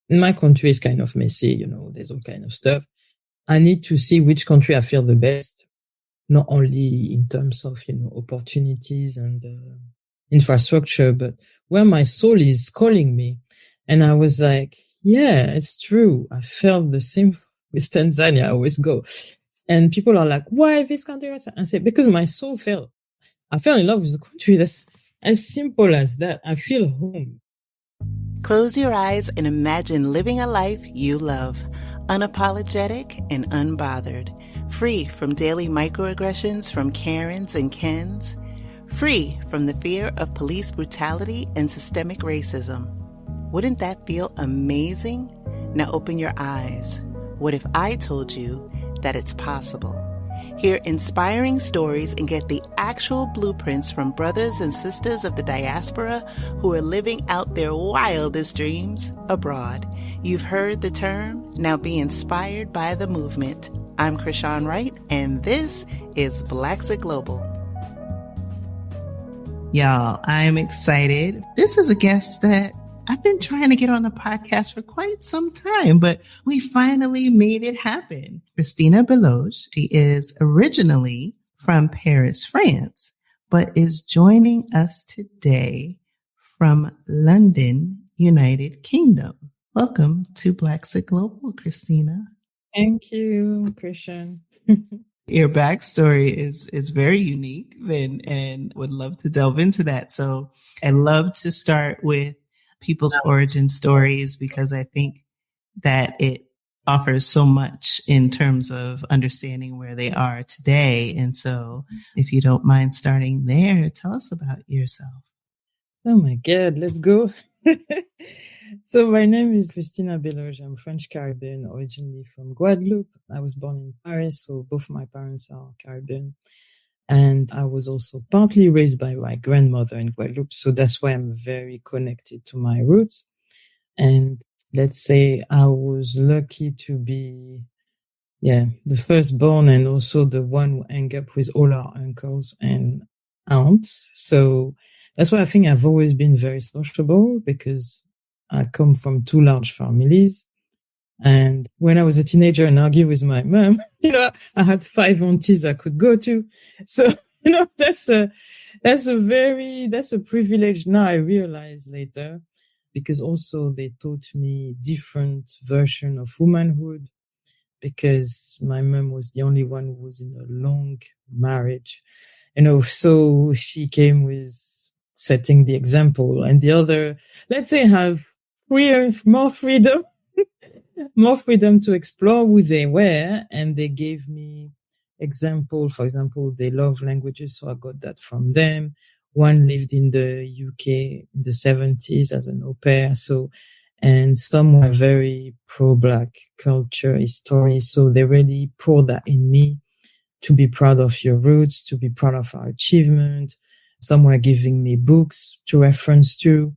in my country is kind of messy, there's all kind of stuff. I need to see which country I feel the best, not only in terms of, opportunities and infrastructure, but where my soul is calling me. And I was like, yeah, it's true. I felt the same with Tanzania. I always go. And people are like, why this country? I say, because my soul I fell in love with the country. That's as simple as that. I feel home. Close your eyes and imagine living a life you love, unapologetic and unbothered, free from daily microaggressions from Karens and Kens, free from the fear of police brutality and systemic racism. Wouldn't that feel amazing? Now open your eyes. What if I told you that it's possible? Hear inspiring stories and get the actual blueprints from brothers and sisters of the diaspora who are living out their wildest dreams abroad. You've heard the term. Now be inspired by the movement. I'm Krishan Wright, and this is Blacksit Global. Y'all, I'm excited. This is a guest that I've been trying to get on the podcast for quite some time, but we finally made it happen. Christina Belloge, she is originally from Paris, France, but is joining us today from London, United Kingdom. Welcome to Blacksit Global, Christina. Thank you, Christian. Your backstory is very unique and would love to delve into that. So I'd love to start with people's origin stories, because I think that it offers so much in terms of understanding where they are today. And so if you don't mind starting there, tell us about yourself. Oh my God, let's go. So my name is Christina Belloge. I'm French Caribbean, originally from Guadeloupe. I was born in Paris, so both my parents are Caribbean. And I was also partly raised by my grandmother in Guadeloupe. So that's why I'm very connected to my roots. And let's say I was lucky to be, the firstborn and also the one who hung up with all our uncles and aunts. So that's why I think I've always been very sociable, because I come from two large families. And when I was a teenager and argued with my mom, I had 5 aunties I could go to. So, that's a privilege. Now I realize later, because also they taught me different version of womanhood, because my mom was the only one who was in a long marriage, so she came with setting the example, and the other, let's say, have more freedom to explore who they were. And they gave me example. For example, they love languages, so I got that from them. One lived in the UK in the 70s as an au pair. So, and some were very pro-Black culture, history. So they really poured that in me, to be proud of your roots, to be proud of our achievement. Some were giving me books to reference to.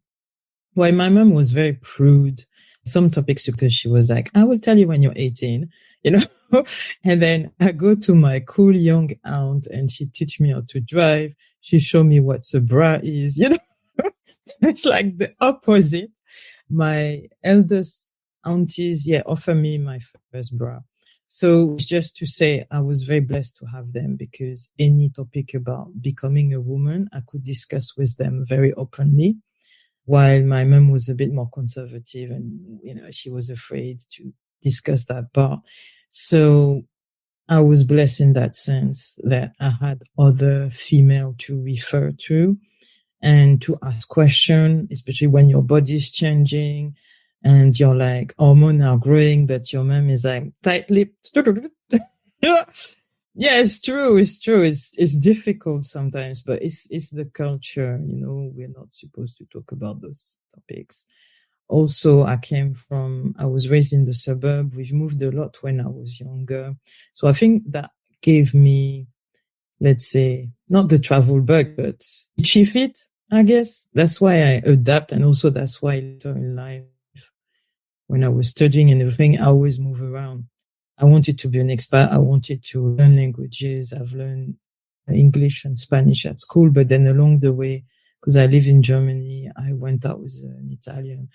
While my mom was very prude, some topics, because she was like, I will tell you when you're 18, and then I go to my cool young aunt and she teach me how to drive. She showed me what a bra is, It's like the opposite. My eldest aunties, offer me my first bra. So just to say, I was very blessed to have them, because any topic about becoming a woman, I could discuss with them very openly. While my mom was a bit more conservative and, she was afraid to discuss that part. So I was blessed in that sense that I had other female to refer to and to ask questions, especially when your body is changing and you're like, hormones are growing, but your mom is like tight-lipped. Yeah, it's true. It's difficult sometimes, but it's the culture, we're not supposed to talk about those topics. Also, I was raised in the suburb. We've moved a lot when I was younger. So I think that gave me, let's say, not the travel bug, but itchy feet, I guess. That's why I adapt. And also that's why later in life, when I was studying and everything, I always move around. I wanted to be an expat. I wanted to learn languages. I've learned English and Spanish at school, but then along the way, because I live in Germany, I went out with an Italian.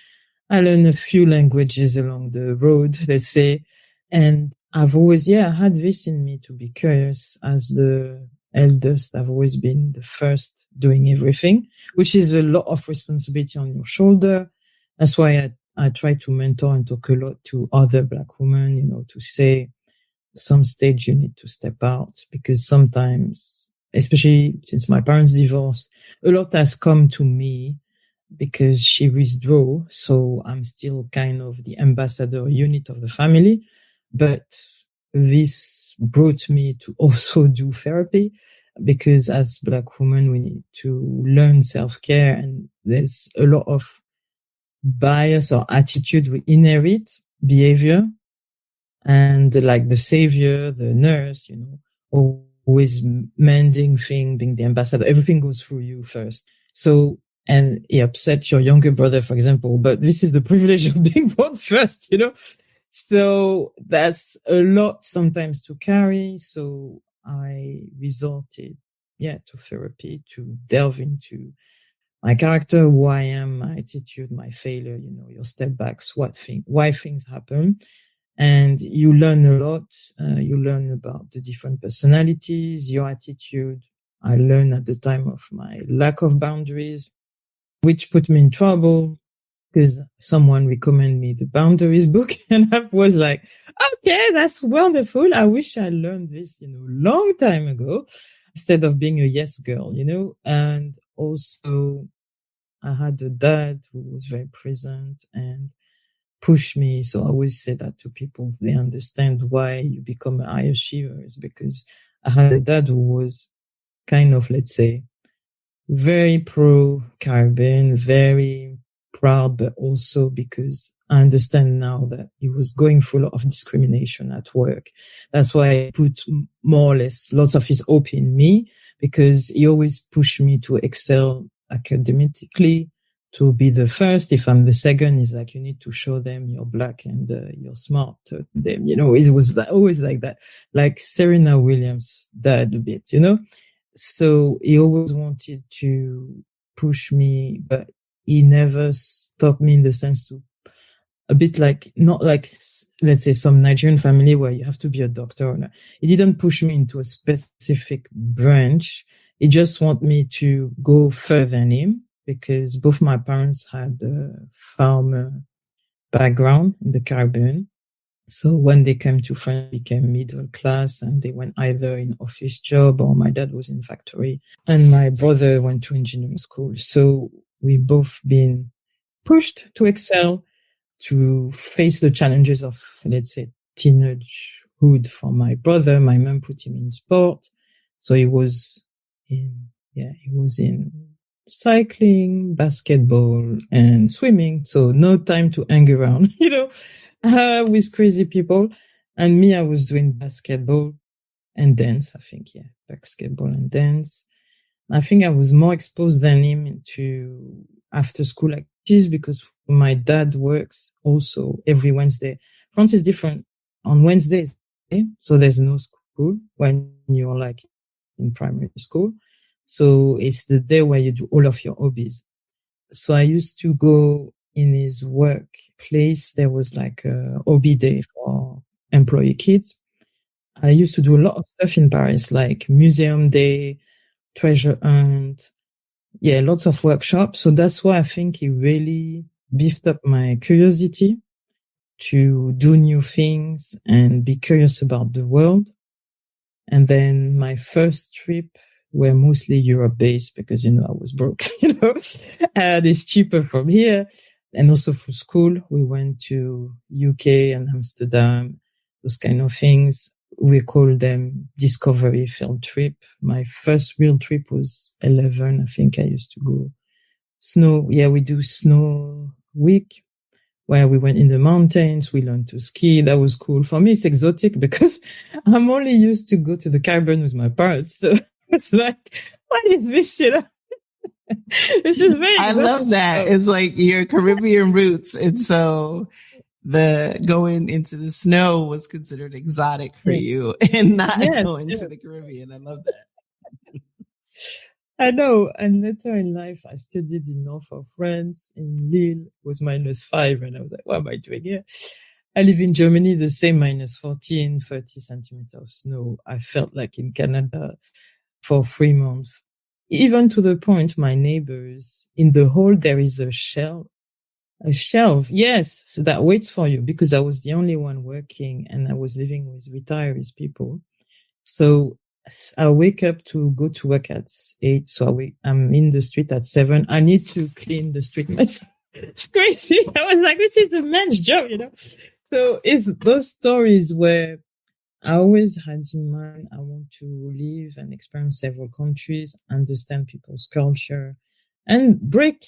I learned a few languages along the road, let's say. And I've always, had this in me to be curious. As the eldest, I've always been the first doing everything, which is a lot of responsibility on your shoulder. That's why I try to mentor and talk a lot to other Black women, to say some stage you need to step out, because sometimes, especially since my parents divorced, a lot has come to me because she withdrew. So I'm still kind of the ambassador unit of the family. But this brought me to also do therapy, because as Black women, we need to learn self-care, and there's a lot of bias or attitude we inherit, behavior, and like the savior, the nurse, always mending thing, being the ambassador, everything goes through you first. So, and he upset your younger brother, for example, but this is the privilege of being born first, So that's a lot sometimes to carry. So I resorted, to therapy to delve into my character, who I am, my attitude, my failure, your step backs, why things happen. And you learn a lot. You learn about the different personalities, your attitude. I learned at the time of my lack of boundaries, which put me in trouble because someone recommended me the Boundaries book. And I was like, okay, that's wonderful. I wish I learned this, long time ago, instead of being a yes girl, And also I had a dad who was very present and push me. So I always say that to people. They understand why you become an high achiever, is because I had a dad who was kind of, let's say, very pro Caribbean, very proud, but also because I understand now that he was going through a lot of discrimination at work. That's why I put more or less lots of his hope in me, because he always pushed me to excel academically, to be the first. If I'm the second, he's like, you need to show them you're Black and you're smart. Them, it was always like that, like Serena Williams' dad a bit, So he always wanted to push me, but he never stopped me in the sense to a bit like, not like, let's say some Nigerian family where you have to be a doctor. He didn't push me into a specific branch. He just wanted me to go further than him, because both my parents had a farmer background in the Caribbean. So when they came to France, they became middle class, and they went either in office job, or my dad was in factory and my brother went to engineering school. So we both been pushed to excel, to face the challenges of, let's say, teenagehood. For my brother, my mom put him in sport. So he was in cycling, basketball, and swimming. So no time to hang around, with crazy people. And me, I was doing basketball and dance. I think, basketball and dance. I think I was more exposed than him to after school activities, because my dad works also every Wednesday. France is different on Wednesdays. So there's no school when you're like in primary school. So it's the day where you do all of your hobbies. So I used to go in his workplace. There was like a hobby day for employee kids. I used to do a lot of stuff in Paris, like museum day, treasure hunt. Yeah, lots of workshops. So that's why I think he really beefed up my curiosity to do new things and be curious about the world. And then my first trip were mostly Europe based, because, I was broke, and it's cheaper from here. And also for school, we went to UK and Amsterdam, those kind of things. We call them discovery field trip. My first real trip was 11. I think I used to go snow. Yeah, we do snow week where we went in the mountains. We learned to ski. That was cool. For me, it's exotic because I'm only used to go to the Caribbean with my parents. So it's like, what is this? This is very I love that. It's like your Caribbean roots. And so the going into the snow was considered exotic for you, and not going to the Caribbean. I love that. I know. And later in life, I studied in north of France, in Lille. It was -5. And I was like, what am I doing here? I live in Germany, the same -14, 30 centimeters of snow. I felt like in Canada for 3 months. Even to the point, my neighbors, in the hall, there is a shelf, yes, so that waits for you, because I was the only one working and I was living with retirees people. So I wake up to go to work at 8. So I'm in the street at 7. I need to clean the street. It's crazy. I was like, this is a man's job, you know? So it's those stories where I always had in mind, I want to live and experience several countries, understand people's culture, and break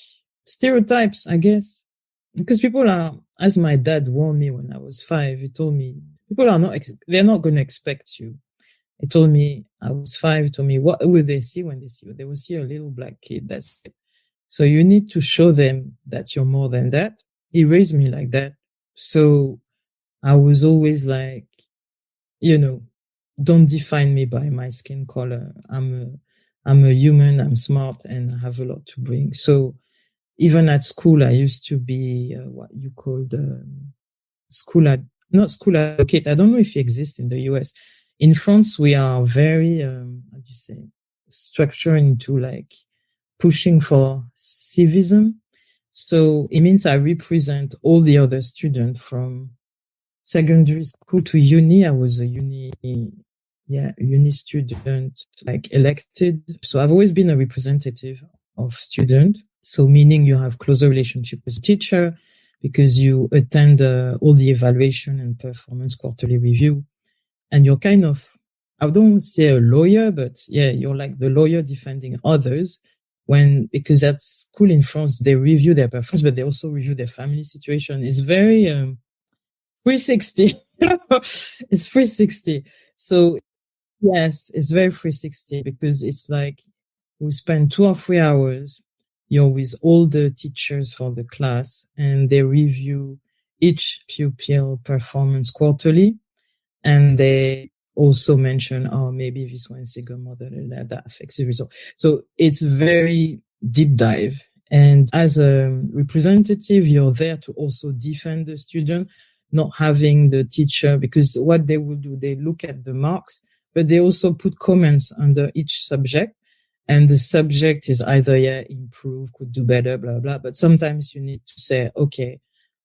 stereotypes, I guess. Because people are, as my dad warned me when I was 5, he told me, people are not, they're not going to expect you. He told me, I was 5, he told me, what will they see when they see you? They will see a little black kid. That's it. So you need to show them that you're more than that. He raised me like that. So I was always like, you know, don't define me by my skin color. I'm a human, I'm smart, and I have a lot to bring. So even at school, I used to be what you called not school advocate. I don't know if it exists in the US. In France, we are very, how do you say, structured into like pushing for civism. So it means I represent all the other students from secondary school to uni. I was a uni student, like elected. So I've always been a representative of student. So meaning you have closer relationship with the teacher because you attend all the evaluation and performance quarterly review. And you're kind of, I don't say a lawyer, but yeah, you're like the lawyer defending others because at school in France, they review their performance, but they also review their family situation. It's very, 360. It's 360. So yes, it's very 360 because it's like we spend 2 or 3 hours. You're with all the teachers for the class and they review each pupil performance quarterly. And they also mention, oh, maybe this one is single mother, that affects the result. So it's very deep dive. And as a representative, you're there to also defend the student, not having the teacher, because what they will do, they look at the marks, but they also put comments under each subject. And the subject is either, improve, could do better, blah, blah. But sometimes you need to say, okay,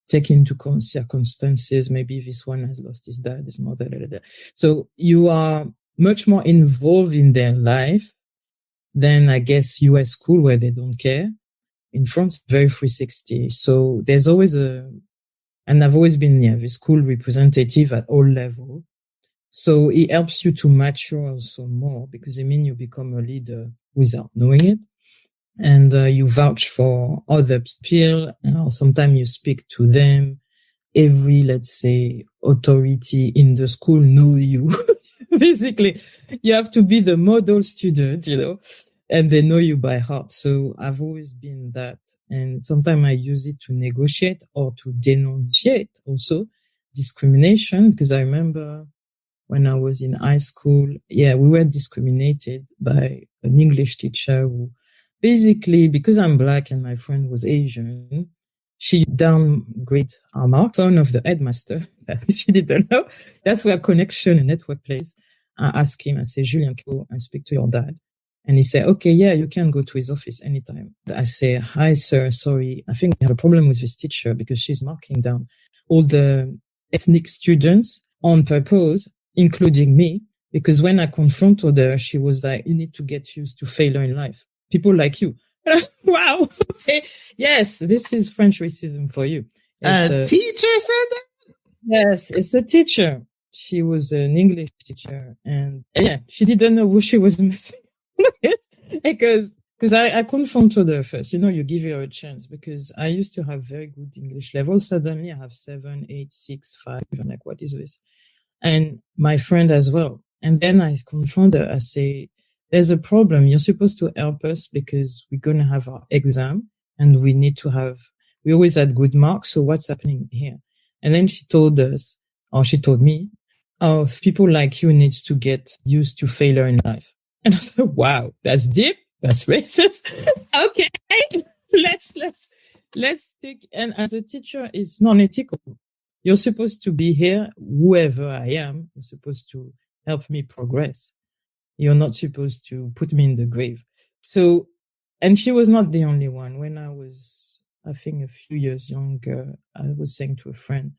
take into circumstances, maybe this one has lost his dad, his mother, blah, blah, blah. So you are much more involved in their life than, I guess, US school where they don't care. In France, very 360. So there's always and I've always been, the school representative at all levels. So it helps you to mature also more because it means you become a leader without knowing it. And you vouch for other people, or sometimes you speak to them. Every, let's say, authority in the school know you. Basically, you have to be the model student, and they know you by heart. So I've always been that. And sometimes I use it to negotiate or to denunciate also discrimination, because I remember when I was in high school, we were discriminated by an English teacher who basically, because I'm black and my friend was Asian, she downgraded our marks. Son of the headmaster, she didn't know. That's where connection and network plays. I asked him, I said, Julien, go and speak to your dad. And he said, okay, you can go to his office anytime. I say, hi, sir, sorry. I think we have a problem with this teacher because she's marking down all the ethnic students on purpose, including me, because when I confronted her, she was like, you need to get used to failure in life. People like you. Wow. Okay. Yes, this is French racism for you. A teacher said that? Yes, it's a teacher. She was an English teacher. And she didn't know who she was messing with. Because I confronted her first. You give her a chance, because I used to have very good English level. Suddenly I have 7, 8, 6, 5. I'm like, what is this? And my friend as well. And then I confront her. I say, there's a problem. You're supposed to help us because we're going to have our exam and we always had good marks. So what's happening here? And then she told me, people like you needs to get used to failure in life. And I said, wow, that's deep. That's racist. Okay. Let's take, and as a teacher, it's non-ethical. You're supposed to be here, whoever I am, you're supposed to help me progress. You're not supposed to put me in the grave. So, and she was not the only one. When I was, I think, a few years younger, I was saying to a friend,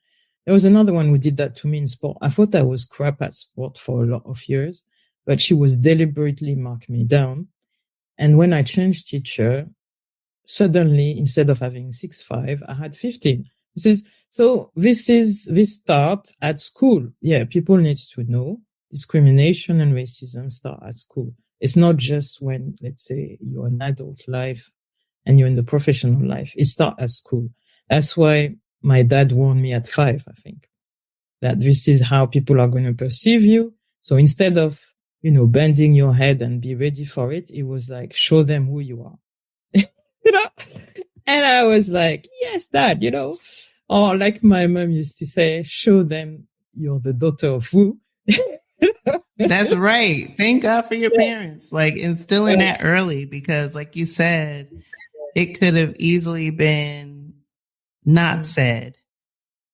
there was another one who did that to me in sport. I thought I was crap at sport for a lot of years, but she was deliberately mark me down. And when I changed teacher, suddenly, instead of having 6.5, I had 15. This start at school. Yeah, people need to know discrimination and racism start at school. It's not just when, let's say, you're an adult life and you're in the professional life. It starts at school. That's why my dad warned me at 5, I think, that this is how people are going to perceive you. So instead of, bending your head and be ready for it, it was like, show them who you are. And I was like, yes, Dad, or like my mom used to say, show them you're the daughter of who. That's right. Thank God for your parents, like instilling that early, because like you said, it could have easily been not said.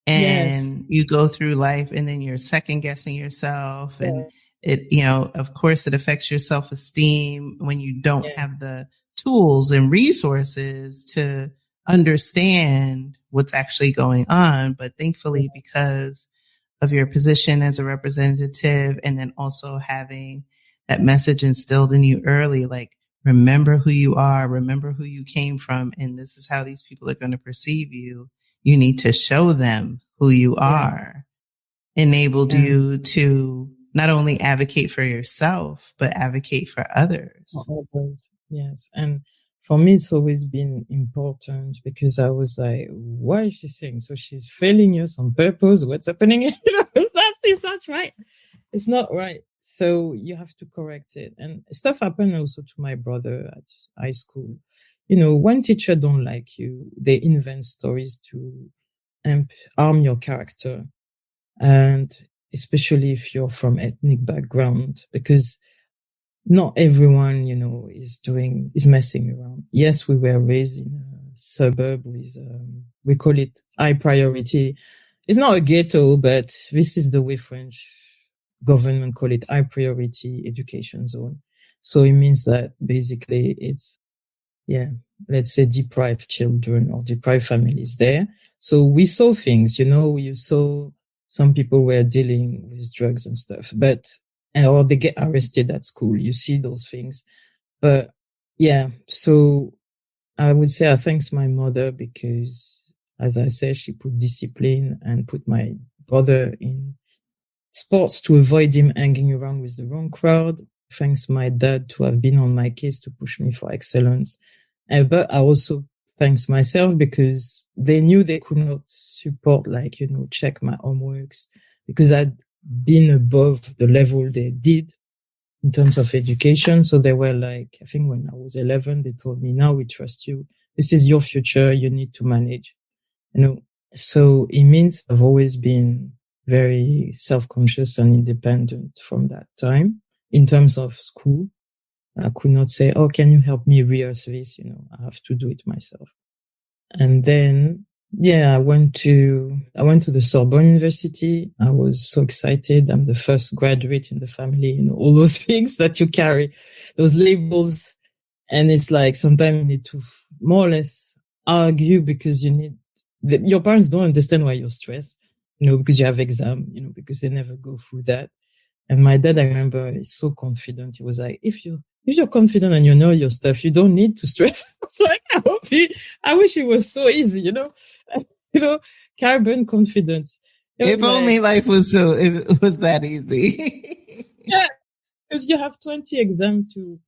And you go through life and then you're second guessing yourself. And it, of course it affects your self-esteem when you don't have the tools and resources to understand what's actually going on. But thankfully, because of your position as a representative and then also having that message instilled in you early, like, remember who you are, remember who you came from, and this is how these people are going to perceive you. You need to show them who you are, enabled you to not only advocate for yourself, but advocate for others. For others. Yes. And for me, it's always been important because I was like, why is she saying? So she's failing us on purpose. What's happening? It's not right. It's not right. So you have to correct it. And stuff happened also to my brother at high school. When teacher don't like you, they invent stories to harm your character. And especially if you're from ethnic background, because not everyone, is messing around. Yes, we were raised in a suburb with, we call it high priority. It's not a ghetto, but this is the way French government call it, high priority education zone. So it means that basically it's, let's say deprived children or deprived families there. So we saw things, you saw some people were dealing with drugs and stuff, or they get arrested at school. You see those things. But so I would say I thanks my mother because, as I said, she put discipline and put my brother in sports to avoid him hanging around with the wrong crowd. Thanks my dad to have been on my case to push me for excellence. But I also thanks myself because they knew they could not support, check my homeworks because I'd been above the level they did in terms of education. So they were like, I think when I was 11, they told me, now we trust you. This is your future. You need to manage, So it means I've always been very self-conscious and independent from that time. In terms of school, I could not say, oh, can you help me rehearse this? I have to do it myself. And then, I went to the Sorbonne University. I was so excited. I'm the first graduate in the family, all those things that you carry, those labels. And it's like sometimes you need to more or less argue because your parents don't understand why you're stressed, because you have exam, because they never go through that. And my dad, I remember, is so confident. He was like, if you're confident and you know your stuff, you don't need to stress. I was like, I wish it was so easy, Caribbean confidence. If only life was it was that easy. Yeah, because you have 20 exams to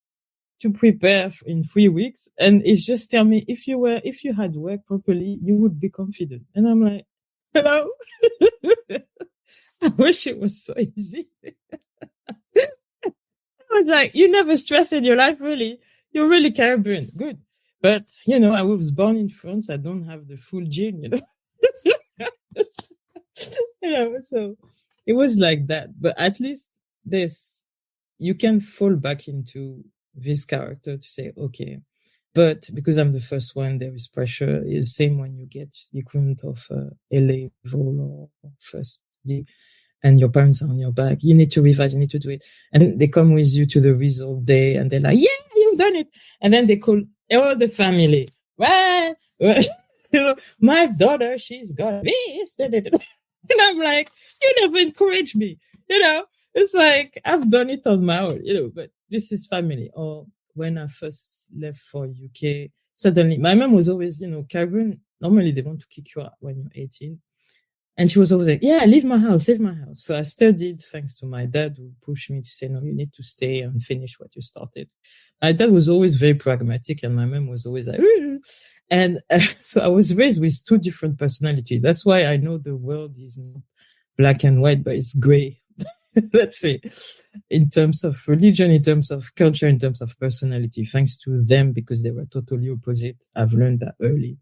prepare in 3 weeks. And it's just tell me, if you had worked properly, you would be confident. And I'm like, hello? I wish it was so easy. I was like, you never stress in your life, really. You're really Caribbean. Good. But, I was born in France. I don't have the full gene, So it was like that. But at least you can fall back into this character to say, okay. But because I'm the first one, there is pressure. It's the same when you get the equivalent of A level or first D, and your parents are on your back. You need to revise, you need to do it. And they come with you to the result day and they're like, yeah, you've done it. And then they call all the family. Well, my daughter, she's got this. And I'm like, you never encourage me. It's like, I've done it on my own, but this is family. Or when I first left for UK, suddenly my mom was always, Caribbean, normally they want to kick you out when you're 18. And she was always like, yeah, leave my house. So I studied thanks to my dad who pushed me to say, no, you need to stay and finish what you started. My dad was always very pragmatic and my mom was always like, and so I was raised with two different personalities. That's why I know the world is not black and white, but it's gray. Let's say, in terms of religion, in terms of culture, in terms of personality, thanks to them, because they were totally opposite. I've learned that early.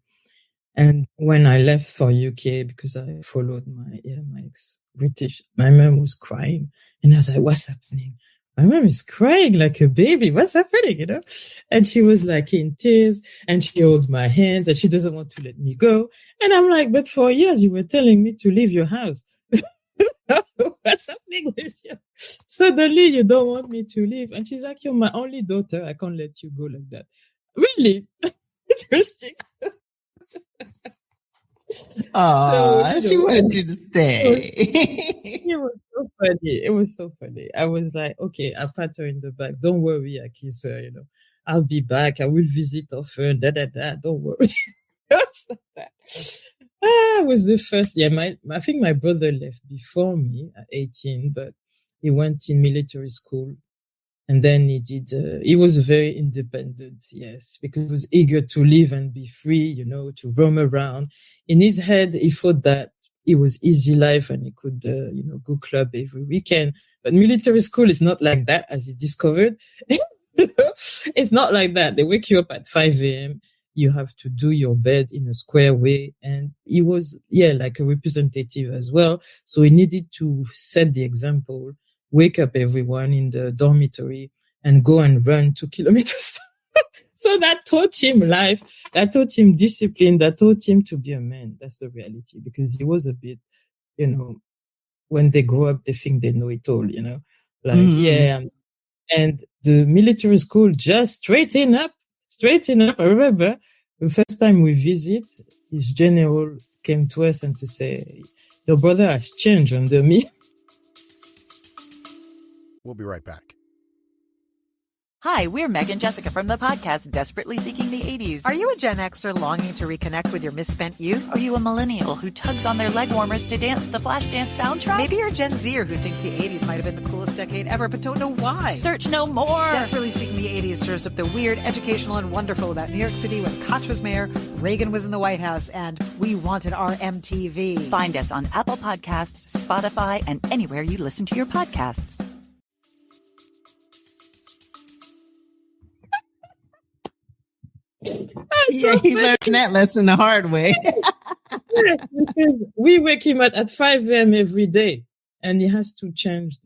And when I left for UK, because I followed my ex-British, my mom was crying. And I was like, what's happening? My mom is crying like a baby. What's happening? And she was like in tears and she held my hands and she doesn't want to let me go. And I'm like, but for years you were telling me to leave your house. What's happening with you? Suddenly you don't want me to leave. And she's like, you're my only daughter. I can't let you go like that. Really? Interesting. Oh, she wanted you to stay. It was so funny. It was so funny. I was like, okay, I pat her in the back. Don't worry, I kiss her, I'll be back. I will visit often. Don't worry. I was the first. Yeah, I think my brother left before me at 18, but he went in military school. And then he was very independent, yes, because he was eager to live and be free, to roam around. In his head, he thought that it was easy life and he could, go club every weekend. But military school is not like that, as he discovered. It's not like that. They wake you up at 5 a.m. You have to do your bed in a square way. And he was, like a representative as well. So he needed to set the example. Wake up everyone in the dormitory and go and run 2 kilometers. So that taught him life, that taught him discipline, that taught him to be a man. That's the reality, because he was a bit, when they grow up, they think they know it all, and the military school just straighten up. I remember the first time we visit, his general came to us and to say, your brother has changed under me. We'll be right back. Hi, we're Meg and Jessica from the podcast Desperately Seeking the 80s. Are you a Gen Xer longing to reconnect with your misspent youth? Are you a millennial who tugs on their leg warmers to dance the Flashdance soundtrack? Maybe you're a Gen Zer who thinks the 80s might have been the coolest decade ever, but don't know why. Search no more. Desperately Seeking the 80s stirs up the weird, educational, and wonderful about New York City when Koch was mayor, Reagan was in the White House, and we wanted our MTV. Find us on Apple Podcasts, Spotify, and anywhere you listen to your podcasts. Yeah, he learned that lesson the hard way. Because we wake him up at 5 a.m. every day, and he has to change,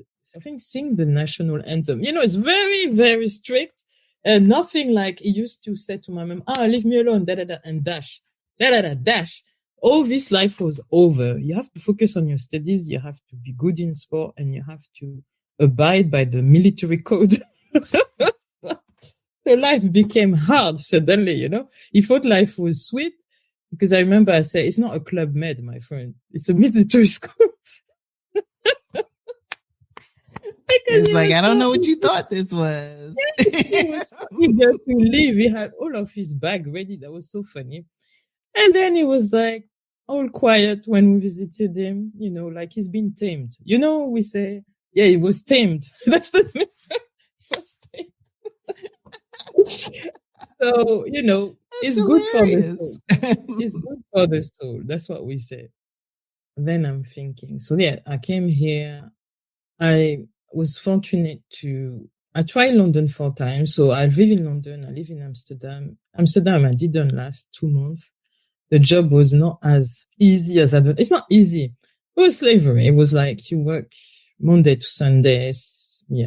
sing the national anthem. It's very, very strict, and nothing like he used to say to my mom, leave me alone, and dash, dash. All this life was over. You have to focus on your studies, you have to be good in sport, and you have to abide by the military code. So life became hard suddenly, He thought life was sweet, because I remember I said, it's not a Club Med, my friend. It's a military school. It's like, I don't know what you thought this was. He was so eager to leave. He had all of his bag ready. That was so funny. And then he was like all quiet when we visited him, like he's been tamed. We say, yeah, he was tamed. That's the he was tamed. So, it's good for the soul. It's good for the soul. That's what we say. Then I'm thinking, so yeah, I came here. I was fortunate I tried London 4 times. So I live in London. I live in Amsterdam. I didn't last 2 months. The job was not as easy as it's not easy. It was slavery. It was like you work Monday to Sunday,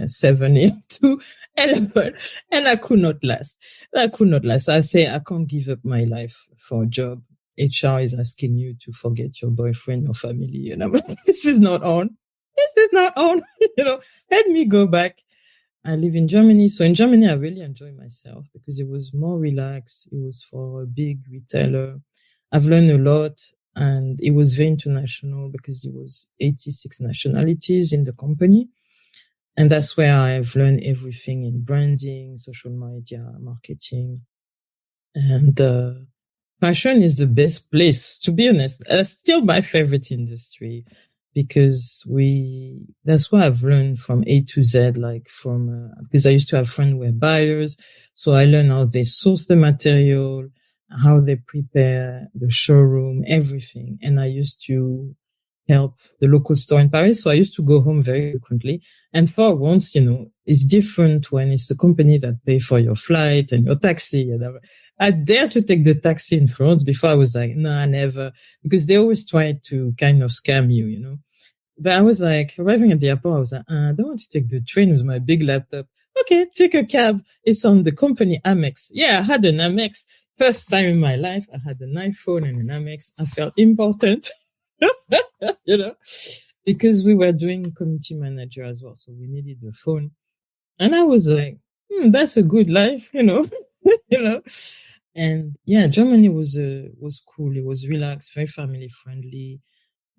7 years to 11, and I could not last. I say I can't give up my life for a job. HR is asking you to forget your boyfriend, your family, and I'm like, this is not on. Let me go back. I live in Germany. So in Germany, I really enjoy myself because it was more relaxed. It was for a big retailer. I've learned a lot, and it was very international because it was 86 nationalities in the company. And that's where I've learned everything in branding, social media, marketing. And fashion is the best place, to be honest. Still my favorite industry because that's what I've learned from A to Z, like because I used to have friends who were buyers. So I learned how they source the material, how they prepare the showroom, everything. And I used to help the local store in Paris. So I used to go home very frequently. And for once, it's different when it's the company that pay for your flight and your taxi. And I dare to take the taxi in France. Before I was like, no, never, because they always try to kind of scam you. But I was like, arriving at the airport, I was like, I don't want to take the train with my big laptop. Okay, take a cab. It's on the company Amex. Yeah, I had an Amex. First time in my life, I had an iPhone and an Amex. I felt important, because we were doing community manager as well. So we needed the phone. And I was like, that's a good life, And yeah, Germany was cool. It was relaxed, very family friendly.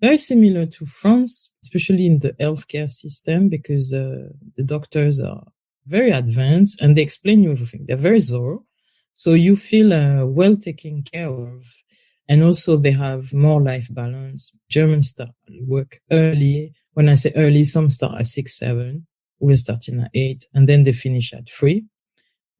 Very similar to France, especially in the healthcare system, because the doctors are very advanced and they explain you everything. They're very thorough. So you feel well taken care of. And also they have more life balance. Germans start work early. When I say early, some start at 6, 7. We're starting at 8, and then they finish at 3.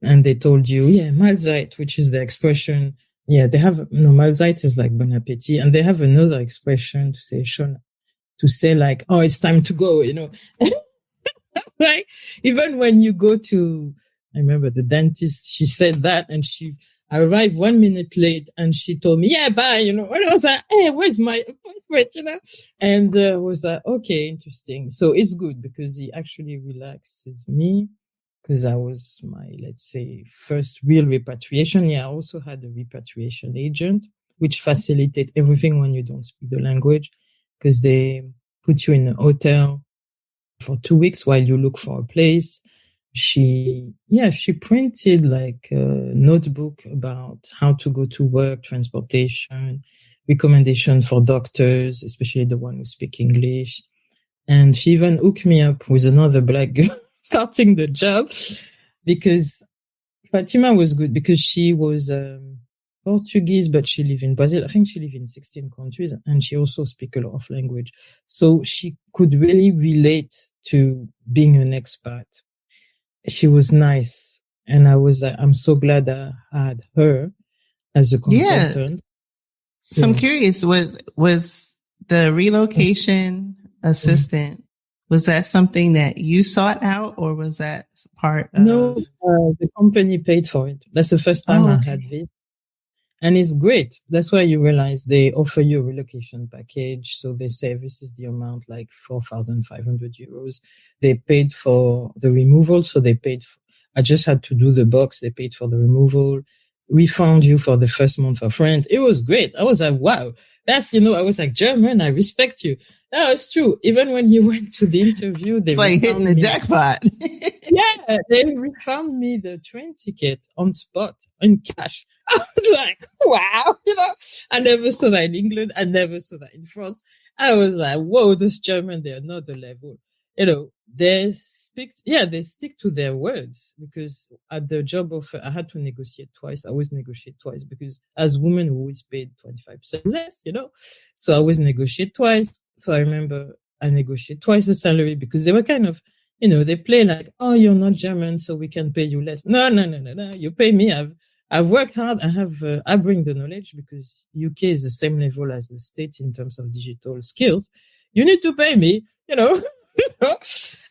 And they told you, Mahlzeit, which is the expression. Yeah, they have, Mahlzeit is like bon appetit. And they have another expression to say like, oh, it's time to go, Like, even when you go to, I remember the dentist, she said that, and I arrived 1 minute late and she told me, yeah, bye, and I was like, hey, where's my appointment, And was like, okay, interesting. So it's good because he actually relaxes me. Because I was my, let's say, first real repatriation. Yeah, I also had a repatriation agent, which facilitate everything when you don't speak the language, because they put you in a hotel for 2 weeks while you look for a place. She printed like a notebook about how to go to work, transportation, recommendation for doctors, especially the one who speak English. And she even hooked me up with another black girl starting the job, because Fatima was good because she was Portuguese, but she lived in Brazil. I think she lived in 16 countries, and she also speaks a lot of language. So she could really relate to being an expat. She was nice. And I'm so glad I had her as a consultant. Yeah. So I'm curious, was the relocation assistant, was that something that you sought out, or was that part of? No, the company paid for it. That's the first time I had this. And it's great. That's why you realize they offer you a relocation package. So they say this is the amount, like 4,500 euros. They paid for the removal. So I just had to do the box. They paid for the removal, refund you for the first month of rent. It was great. I was like, wow, that's, I was like, German, I respect you. No, it's true. Even when you went to the interview, they it's like hitting the jackpot. Yeah, they refunded me the train ticket on spot in cash. I was like, wow, I never saw that in England. I never saw that in France. I was like, whoa, those German, they're another level. They stick to their words, because at the job offer, I had to negotiate twice. I always negotiate twice because as women, we always paid 25% less, So I always negotiate twice. So I remember I negotiated twice the salary because they were kind of, they play like, oh, you're not German, so we can pay you less. No. You pay me. I've worked hard. I bring the knowledge, because UK is the same level as the States in terms of digital skills. You need to pay me,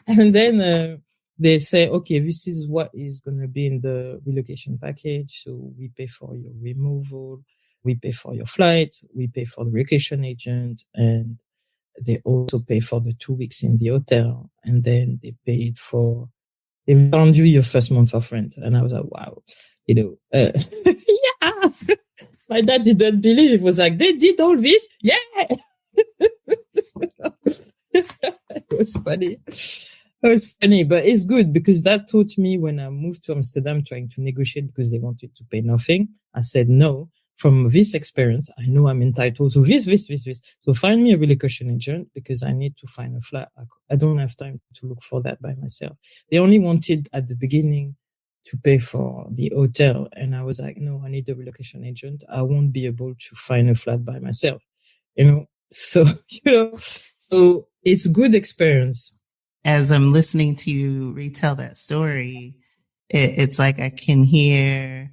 And then they say, okay, this is what is going to be in the relocation package. So we pay for your removal, we pay for your flight, we pay for the relocation agent, and they also pay for the 2 weeks in the hotel, and then they paid for, they found you your first month of rent. And I was like, wow, yeah. My dad didn't believe it. Was like, they did all this? Yeah. It was funny. It was funny, but it's good because that taught me when I moved to Amsterdam trying to negotiate because they wanted to pay nothing. I said no. From this experience, I know I'm entitled to this. So find me a relocation agent because I need to find a flat. I don't have time to look for that by myself. They only wanted at the beginning to pay for the hotel. And I was like, no, I need a relocation agent. I won't be able to find a flat by myself, So, so it's good experience. As I'm listening to you retell that story, it's like I can hear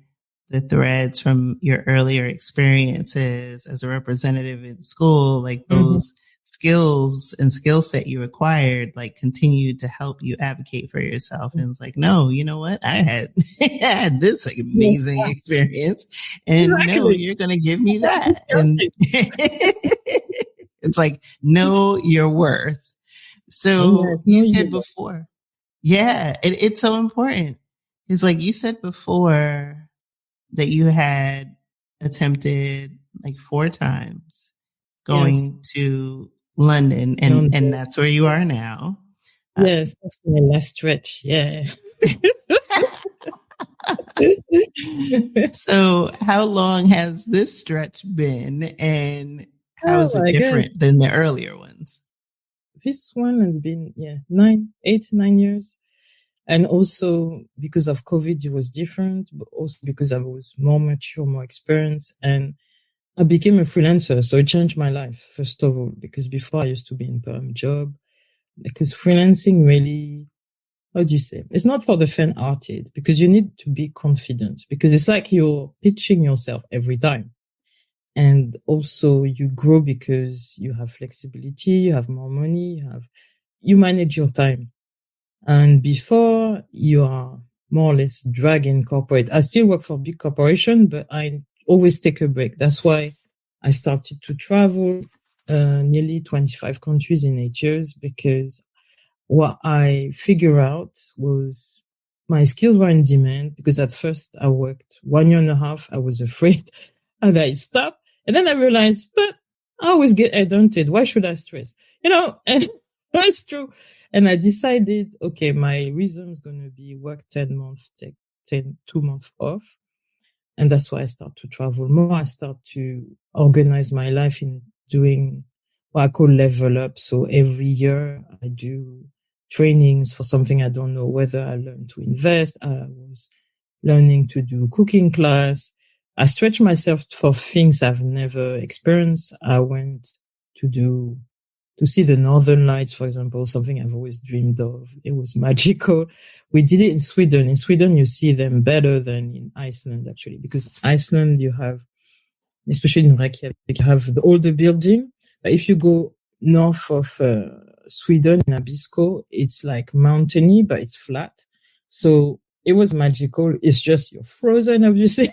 the threads from your earlier experiences as a representative in school, like those skills and skill set you acquired, like continued to help you advocate for yourself. And it's like, no, you know what? I had this amazing experience, and no, you're going to give me that. And it's like, know your worth. So you said before, it's so important. It's like you said before that you had attempted like 4 times going to London, and that's where you are now. Yes, that's my last stretch. Yeah. So how long has this stretch been, and how is it different than the earlier ones? This one has been, 9 years. And also because of COVID, it was different, but also because I was more mature, more experienced, and I became a freelancer. So it changed my life, first of all, because before I used to be in a perm job, because freelancing really, how do you say? It's not for the faint-hearted, because you need to be confident, because it's like you're teaching yourself every time. And also you grow because you have flexibility, you have more money, you manage your time. And before, you are more or less dragging corporate. I still work for big corporation, but I always take a break. That's why I started to travel nearly 25 countries in 8 years, because what I figured out was my skills were in demand, because at first I worked 1.5 years. I was afraid and I stopped. And then I realized, but I always get headhunted. Why should I stress? And that's true. And I decided, okay, my reason is going to be work 10 months, take 2 months off. And that's why I start to travel more. I start to organize my life in doing what I call level up. So every year I do trainings for something I don't know, whether I learn to invest. I was learning to do cooking class. I stretch myself for things I've never experienced. I went to see the Northern Lights, for example, something I've always dreamed of. It was magical. We did it in Sweden. In Sweden, you see them better than in Iceland, actually, because Iceland, you have, especially in Reykjavik, you have the older building. But if you go north of Sweden, in Abisko, it's like mountainy, but it's flat. So it was magical. It's just you're frozen, obviously.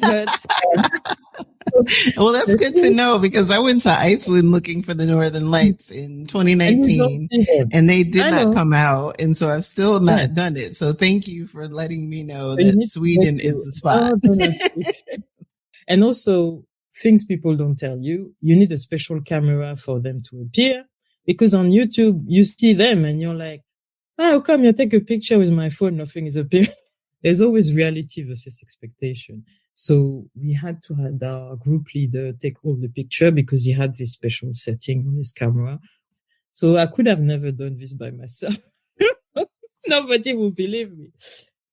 But well, that's good to know, because I went to Iceland looking for the Northern Lights in 2019 and they did not come out. And so I've still not done it. So thank you for letting me know that Sweden is the spot. And also things people don't tell you, you need a special camera for them to appear, because on YouTube, you see them and you're like, how come you take a picture with my phone, nothing is appearing? There's always reality versus expectation. So we had to have our group leader take all the picture because he had this special setting on his camera. So I could have never done this by myself. Nobody would believe me.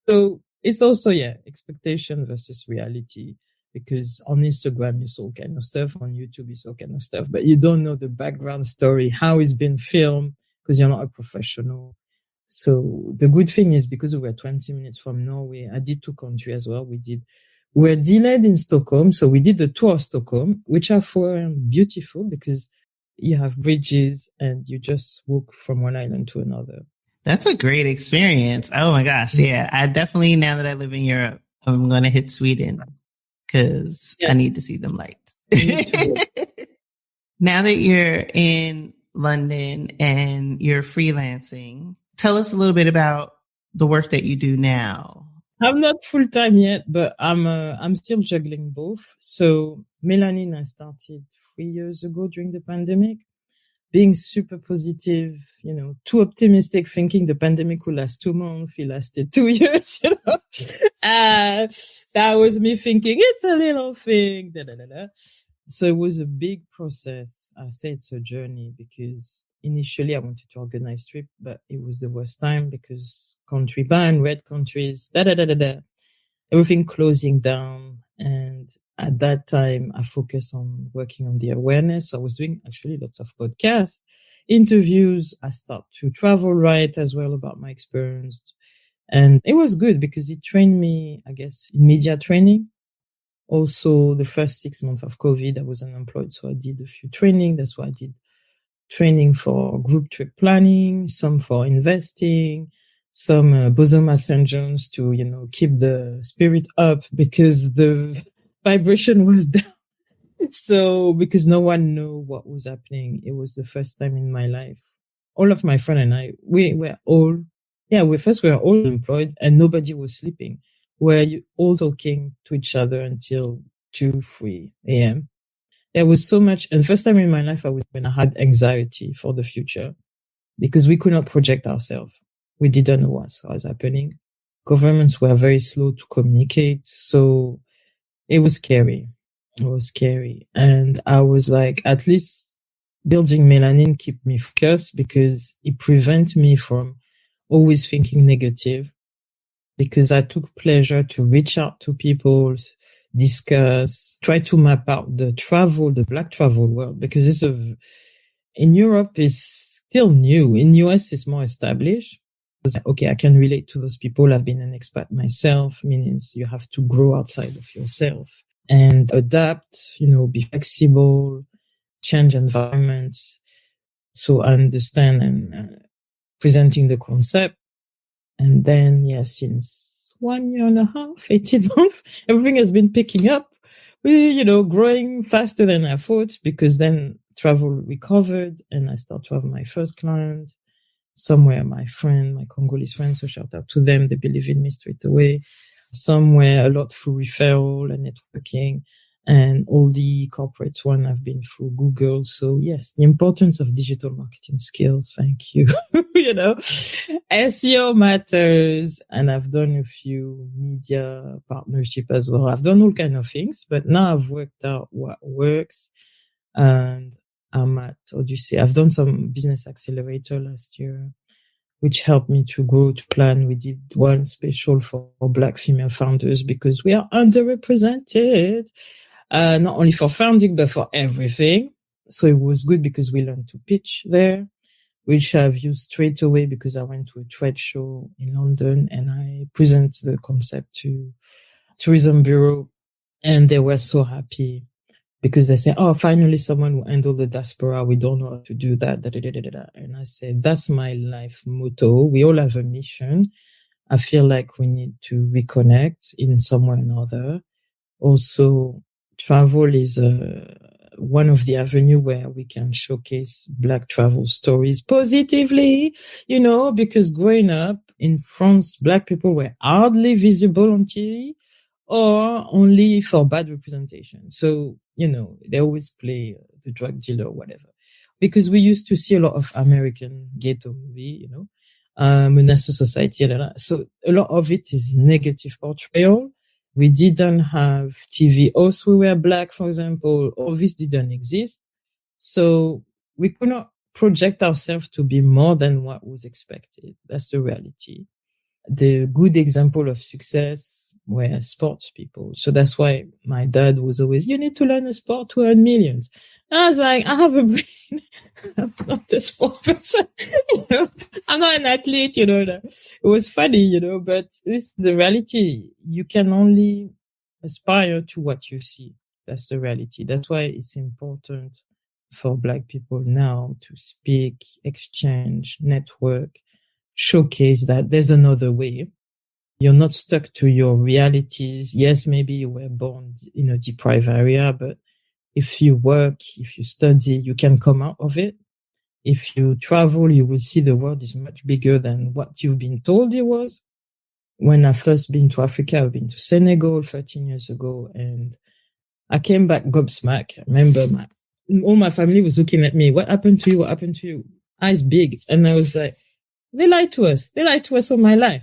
So it's also, expectation versus reality, because on Instagram, you saw all kind of stuff. On YouTube, you saw all kind of stuff, but you don't know the background story, how it's been filmed, because you're not a professional. So the good thing is, because we were 20 minutes from Norway, I did 2 countries as well. We were delayed in Stockholm. So we did the tour of Stockholm, which I found beautiful because you have bridges and you just walk from one island to another. That's a great experience. Oh my gosh. Yeah. I definitely, now that I live in Europe, I'm going to hit Sweden because I need to see them lights. Now that you're in London and you're freelancing. Tell us a little bit about the work that you do now. I'm not full time yet, but I'm still juggling both. So Melanin, I started 3 years ago during the pandemic, being super positive, too optimistic, thinking the pandemic will last 2 months. It lasted 2 years, that was me thinking it's a little thing. Da, da, da, da. So it was a big process. I say it's a journey because initially I wanted to organize trip, but it was the worst time because country ban, red countries, everything closing down. And at that time, I focused on working on the awareness. So I was doing actually lots of podcasts, interviews. I started to travel write as well about my experience. And it was good because it trained me, I guess, in media training. Also, the first 6 months of COVID, I was unemployed. So I did a few training. That's why I did training for group trip planning, some for investing, some bosom ascensions to, keep the spirit up because the vibration was down. So, because no one knew what was happening, it was the first time in my life. All of my friends and I, we were all employed and nobody was sleeping. We're all talking to each other until 2, 3 a.m. There was so much, and first time in my life when I had anxiety for the future because we could not project ourselves. We didn't know what was happening. Governments were very slow to communicate. So it was scary. And I was like, at least building Melanin keep me focused because it prevents me from always thinking negative because I took pleasure to reach out to people, discuss, try to map out the black travel world because in Europe it's still new. In US it's more established. Okay, I can relate to those people. I've been an expat myself, meaning you have to grow outside of yourself and adapt, be flexible, change environments. So I understand and presenting the concept. And then, since 1 year and a half, 18 months, everything has been picking up, growing faster than I thought because then travel recovered and I started to have my first client somewhere, my Congolese friend. So shout out to them. They believe in me straight away. Somewhere a lot through referral and networking and all the corporate one I've been through Google. So yes, the importance of digital marketing skills. Thank you. SEO matters. And I've done a few media partnership as well. I've done all kind of things, but now I've worked out what works. And I've done some business accelerator last year, which helped me to grow, to plan. We did one special for Black female founders because we are underrepresented. Not only for founding, but for everything. So it was good because we learned to pitch there, which I've used straight away because I went to a trade show in London and I presented the concept to Tourism Bureau and they were so happy because they say, oh, finally someone will handle the diaspora. We don't know how to do that. And I said, that's my life motto. We all have a mission. I feel like we need to reconnect in some way or another. Also, travel is one of the avenue where we can showcase Black travel stories positively, because growing up in France, Black people were hardly visible on TV or only for bad representation. So, they always play the drug dealer or whatever. Because we used to see a lot of American ghetto movie, Menace to Society. So a lot of it is negative portrayal. We didn't have TV hosts who were Black, for example. All this didn't exist. So we could not project ourselves to be more than what was expected. That's the reality. The good example of success were sports people. So that's why my dad was always, you need to learn a sport to earn millions. And I was like, I have a brain. I'm not a sport person. I'm not an athlete, It was funny, but it's the reality. You can only aspire to what you see. That's the reality. That's why it's important for Black people now to speak, exchange, network, showcase that there's another way. You're not stuck to your realities. Yes, maybe you were born in a deprived area, but if you work, if you study, you can come out of it. if you travel, you will see the world is much bigger than what you've been told it was. When I first been to Africa, I've been to Senegal 13 years ago, and I came back gobsmacked. I remember all my family was looking at me. What happened to you? What happened to you? Eyes big. And I was like, they lied to us. They lied to us all my life.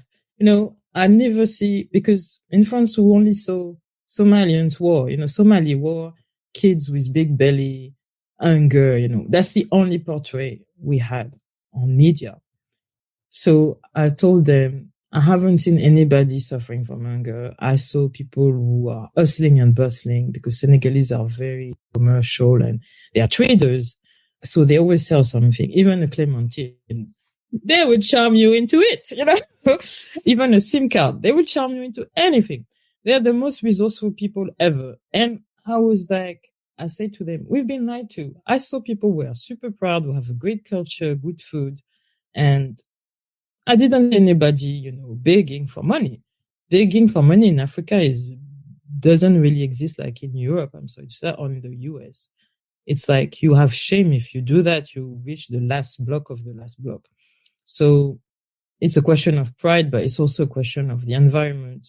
I never see, because in France, we only saw Somalians war, Somali war, kids with big belly, hunger, that's the only portrait we had on media. So I told them, I haven't seen anybody suffering from hunger. I saw people who are hustling and bustling, because Senegalese are very commercial and they are traders. So they always sell something, even a clementine. They would charm you into it, even a SIM card. They would charm you into anything. They're the most resourceful people ever. And I was like, I said to them, we've been lied to. I saw people who are super proud, who have a great culture, good food. And I didn't see anybody, begging for money. Begging for money in Africa doesn't really exist like in Europe. I'm sorry to say, or in the US. It's like you have shame. If you do that, you reach the last block of the last block. So it's a question of pride, but it's also a question of the environment.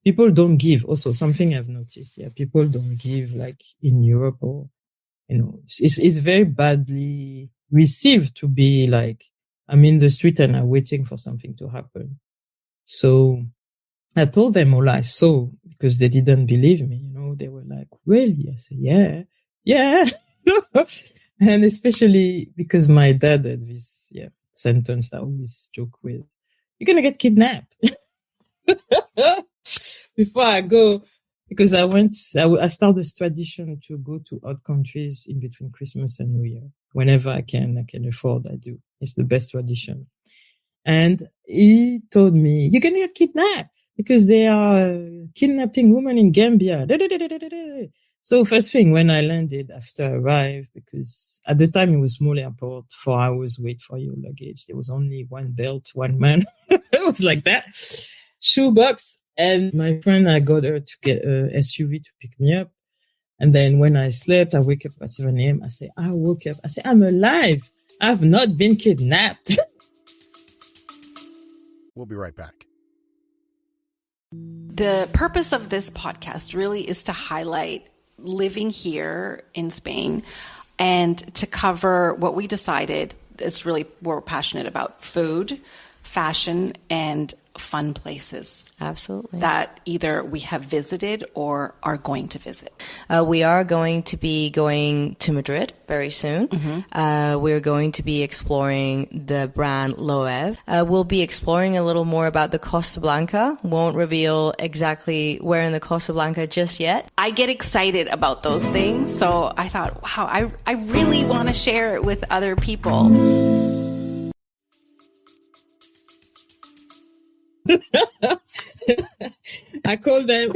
People don't give. Also, something I've noticed. Yeah, people don't give like in Europe, or, it's very badly received to be like, I'm in the street and I'm waiting for something to happen. So I told them all I saw, because they didn't believe me. They were like, really? I said, yeah. And especially because my dad had this, sentence that I always joke with. You're going to get kidnapped. Before I go, because I started this tradition to go to odd countries in between Christmas and New Year. Whenever I can afford, I do. It's the best tradition. And he told me, you're going to get kidnapped because they are kidnapping women in Gambia. So first thing, when I landed, after I arrived, because at the time it was small airport, 4 hours wait for your luggage. There was only one belt, one man. It was like that. Shoebox. And my friend, I got her to get a SUV to pick me up. And then when I slept, I wake up at 7 a.m. I woke up. I said, I'm alive. I've not been kidnapped. We'll be right back. The purpose of this podcast really is to highlight living here in Spain and to cover what we decided is really we're passionate about: food, fashion, and fun places. Absolutely. That either we have visited or are going to visit. We are going to be going to Madrid very soon. Mm-hmm. We're going to be exploring the brand Loewe. We'll be exploring a little more about the Costa Blanca. Won't reveal exactly where in the Costa Blanca just yet. I get excited about those things. So I thought, wow, I really want to share it with other people. I call them,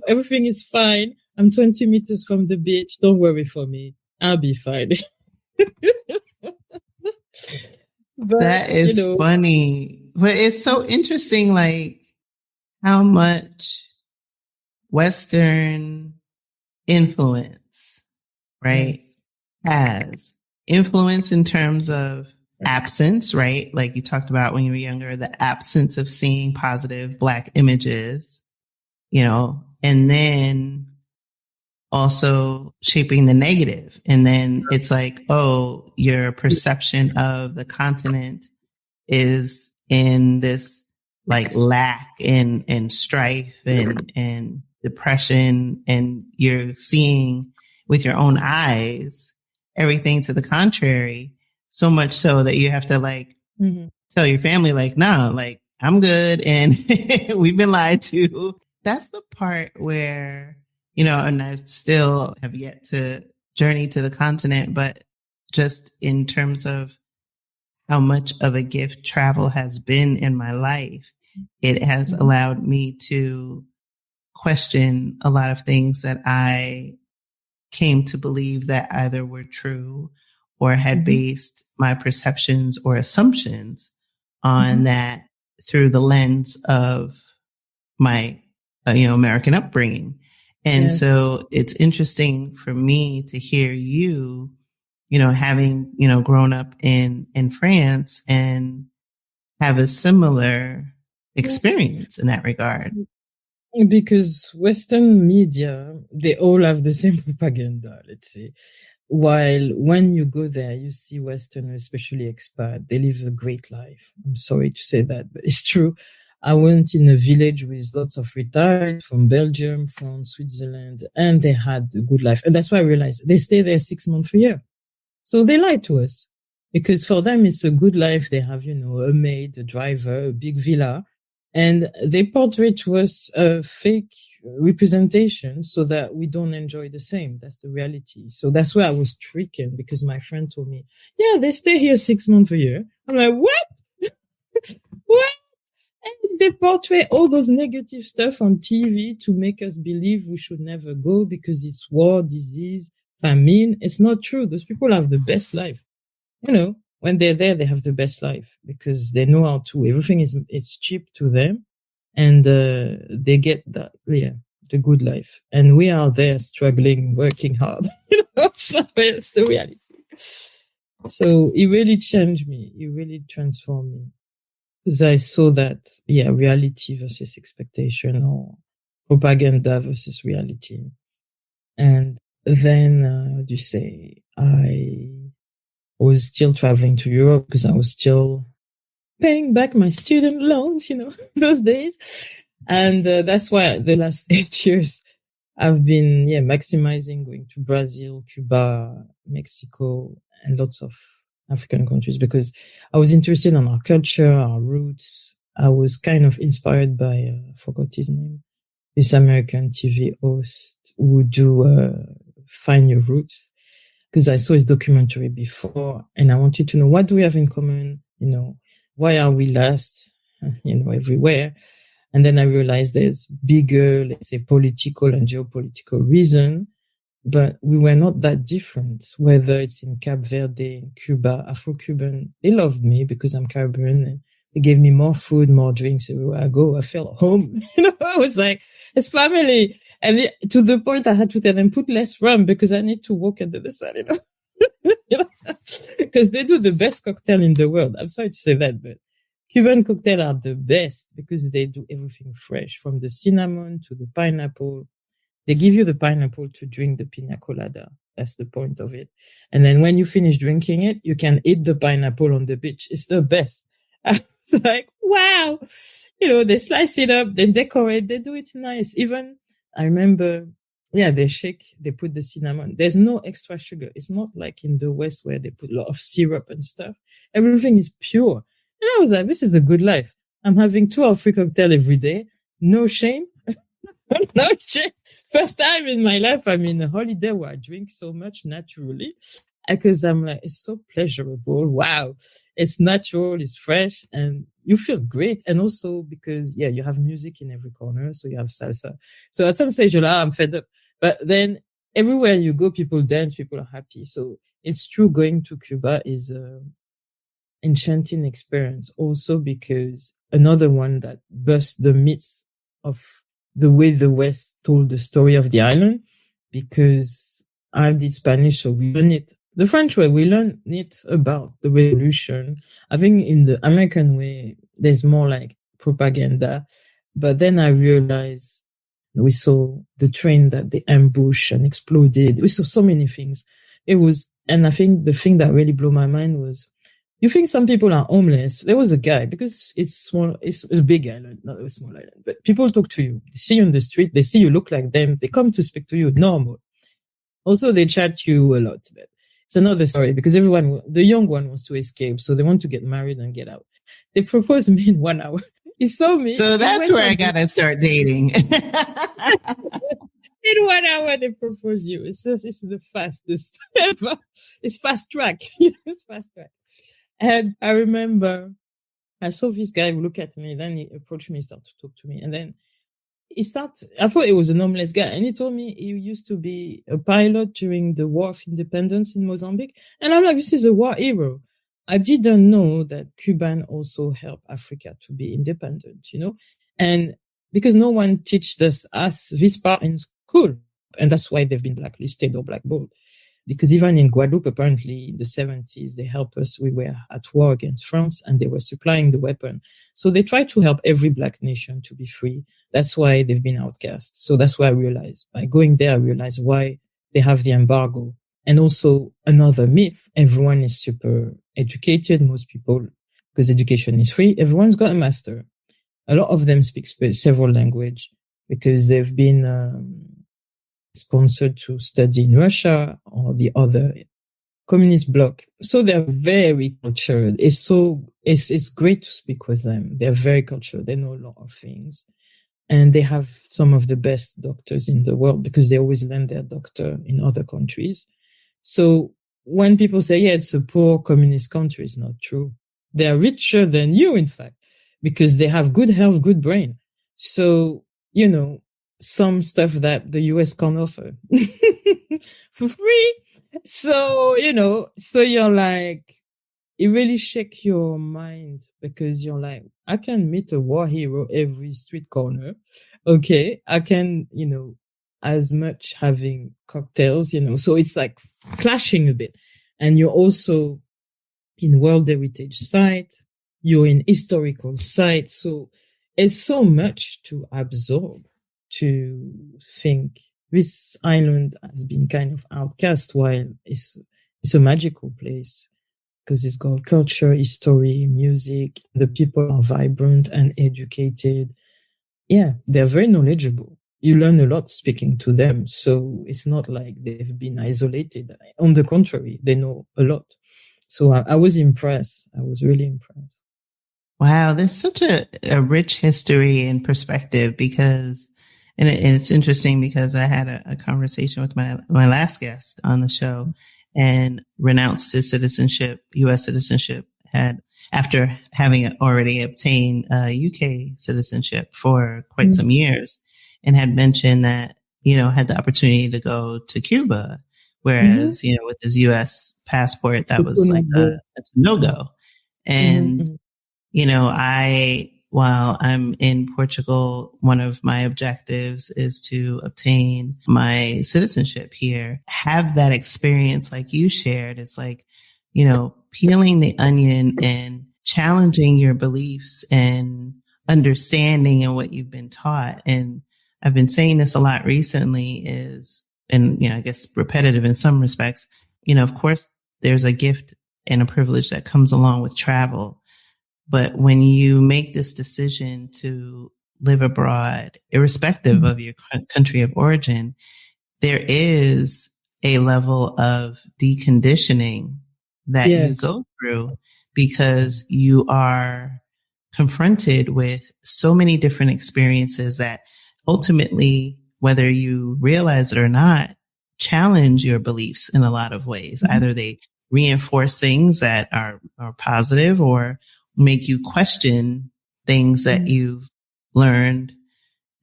everything is fine. I'm 20 meters from the beach. Don't worry for me. I'll be fine. But, that is funny. But it's so interesting, like how much Western influence, right, yes, has influence in terms of absence, right? Like you talked about when you were younger, the absence of seeing positive Black images, and then also shaping the negative. And then it's like, oh, your perception of the continent is in this like lack and strife and depression. And you're seeing with your own eyes everything to the contrary. So much so that you have to tell your family, no, I'm good. And we've been lied to. That's the part where, and I still have yet to journey to the continent, but just in terms of how much of a gift travel has been in my life, it has allowed me to question a lot of things that I came to believe that either were true or had based my perceptions or assumptions on that through the lens of my, American upbringing. And so it's interesting for me to hear you having, grown up in France and have a similar experience in that regard. Because Western media, they all have the same propaganda, let's say. While when you go there, you see Westerners, especially expat, they live a great life. I'm sorry to say that, but it's true. I went in a village with lots of retired from Belgium, from Switzerland, and they had a good life. And that's why I realized they stay there 6 months a year. So they lie to us because for them, it's a good life. They have, a maid, a driver, a big villa, and they portray to us a fake representation so that we don't enjoy the same. That's the reality. So that's where I was stricken because my friend told me, yeah, they stay here 6 months a year. I'm like, what? What? And they portray all those negative stuff on TV to make us believe we should never go because it's war, disease, famine. It's not true. Those people have the best life. When they're there, they have the best life because they know how to, everything it's cheap to them and, they get the good life. And we are there struggling, working hard, so it's the reality. So it really changed me. It really transformed me because I saw that, reality versus expectation or propaganda versus reality. And then, I was still traveling to Europe because I was still paying back my student loans, those days. And that's why the last 8 years I've been, maximizing going to Brazil, Cuba, Mexico, and lots of African countries because I was interested in our culture, our roots. I was kind of inspired by, I forgot his name, this American TV host who would do, Find Your Roots. Because I saw his documentary before and I wanted to know what do we have in common? Why are we last, everywhere? And then I realized there's bigger, let's say, political and geopolitical reason, but we were not that different, whether it's in Cape Verde, in Cuba, Afro-Cuban. They loved me because I'm Caribbean and they gave me more food, more drinks. Everywhere I go, I felt home. I was like, it's family. And to the point I had to tell them, put less rum because I need to walk under the sun, because they do the best cocktail in the world. I'm sorry to say that, but Cuban cocktails are the best because they do everything fresh from the cinnamon to the pineapple. They give you the pineapple to drink the pina colada. That's the point of it. And then when you finish drinking it, you can eat the pineapple on the beach. It's the best. I was like, wow. They slice it up, they decorate, they do it nice. Even I remember, they put the cinnamon. There's no extra sugar. It's not like in the West where they put a lot of syrup and stuff. Everything is pure. And I was like, this is a good life. I'm having 2 or 3 cocktails every day. No shame. No shame. First time in my life, I'm in a holiday where I drink so much naturally because I'm like, it's so pleasurable. Wow. It's natural. It's fresh and you feel great. And also because, you have music in every corner. So you have salsa. So at some stage, you're like, I'm fed up. But then everywhere you go, people dance, people are happy. So it's true. Going to Cuba is a enchanting experience also because another one that bursts the myths of the way the West told the story of the island, because I did Spanish, so we learn it the French way. We learn it about the revolution. I think in the American way, there's more like propaganda. But then I realized we saw the train that they ambushed and exploded. We saw so many things. And I think the thing that really blew my mind was, you think some people are homeless. There was a guy, because it's small, it's a big island, not a small island, but people talk to you. They see you on the street. They see you look like them. They come to speak to you normal. Also, they chat you a lot. But it's another story because the young one wants to escape. So they want to get married and get out. They proposed me in 1 hour. He saw me. So that's where I got to start dating. In 1 hour, they propose you. It's the fastest ever. It's fast track. It's fast track. And I remember I saw this guy look at me, then he approached me, started to talk to me. And then I thought it was a homeless guy. And he told me he used to be a pilot during the War of Independence in Mozambique. And I'm like, this is a war hero. I didn't know that Cuban also helped Africa to be independent, and because no one teaches us this part in school. And that's why they've been blacklisted or blackballed. Because even in Guadeloupe, apparently in the 70s, they helped us. We were at war against France and they were supplying the weapon. So they try to help every black nation to be free. That's why they've been outcast. So that's why I realized, by going there, I realized why they have the embargo. And also another myth, everyone is super educated. Most people, because education is free, everyone's got a master. A lot of them speak several languages because they've been sponsored to study in Russia or the other communist bloc. So they're very cultured. It's great to speak with them. They're very cultured. They know a lot of things. And they have some of the best doctors in the world because they always land their doctor in other countries. So when people say, yeah, it's a poor communist country, it's not true. They are richer than you, in fact, because they have good health, good brain. So, you know, some stuff that the US can't offer for free. So, you know, so you're like, it really shakes your mind because you're like, I can meet a war hero every street corner. Okay. I can, you know, as much having cocktails, you know, so it's like clashing a bit. And you're also in World Heritage site. You're in historical sites. So it's so much to absorb, to think this island has been kind of outcast while it's a magical place because it's got culture, history, music. The people are vibrant and educated. Yeah, they're very knowledgeable. You learn a lot speaking to them. So it's not like they've been isolated. On the contrary, they know a lot. So I was impressed. I was really impressed. Wow, there's such a rich history and perspective because, and it's interesting because I had a conversation with my last guest on the show and renounced his citizenship, U.S. citizenship, after having already obtained UK citizenship for quite some years, and had mentioned that, you know, had the opportunity to go to Cuba, whereas, you know, with his U.S. passport, that was like a no-go. And, you know, while I'm in Portugal, one of my objectives is to obtain my citizenship here, have that experience like you shared. It's like, you know, peeling the onion and challenging your beliefs and understanding and what you've been taught. And I've been saying this a lot recently and, you know, I guess repetitive in some respects, you know, of course, there's a gift and a privilege that comes along with travel. But when you make this decision to live abroad, irrespective of your country of origin, there is a level of deconditioning that you go through because you are confronted with so many different experiences that ultimately, whether you realize it or not, challenge your beliefs in a lot of ways. Either they reinforce things that are positive or make you question things that you've learned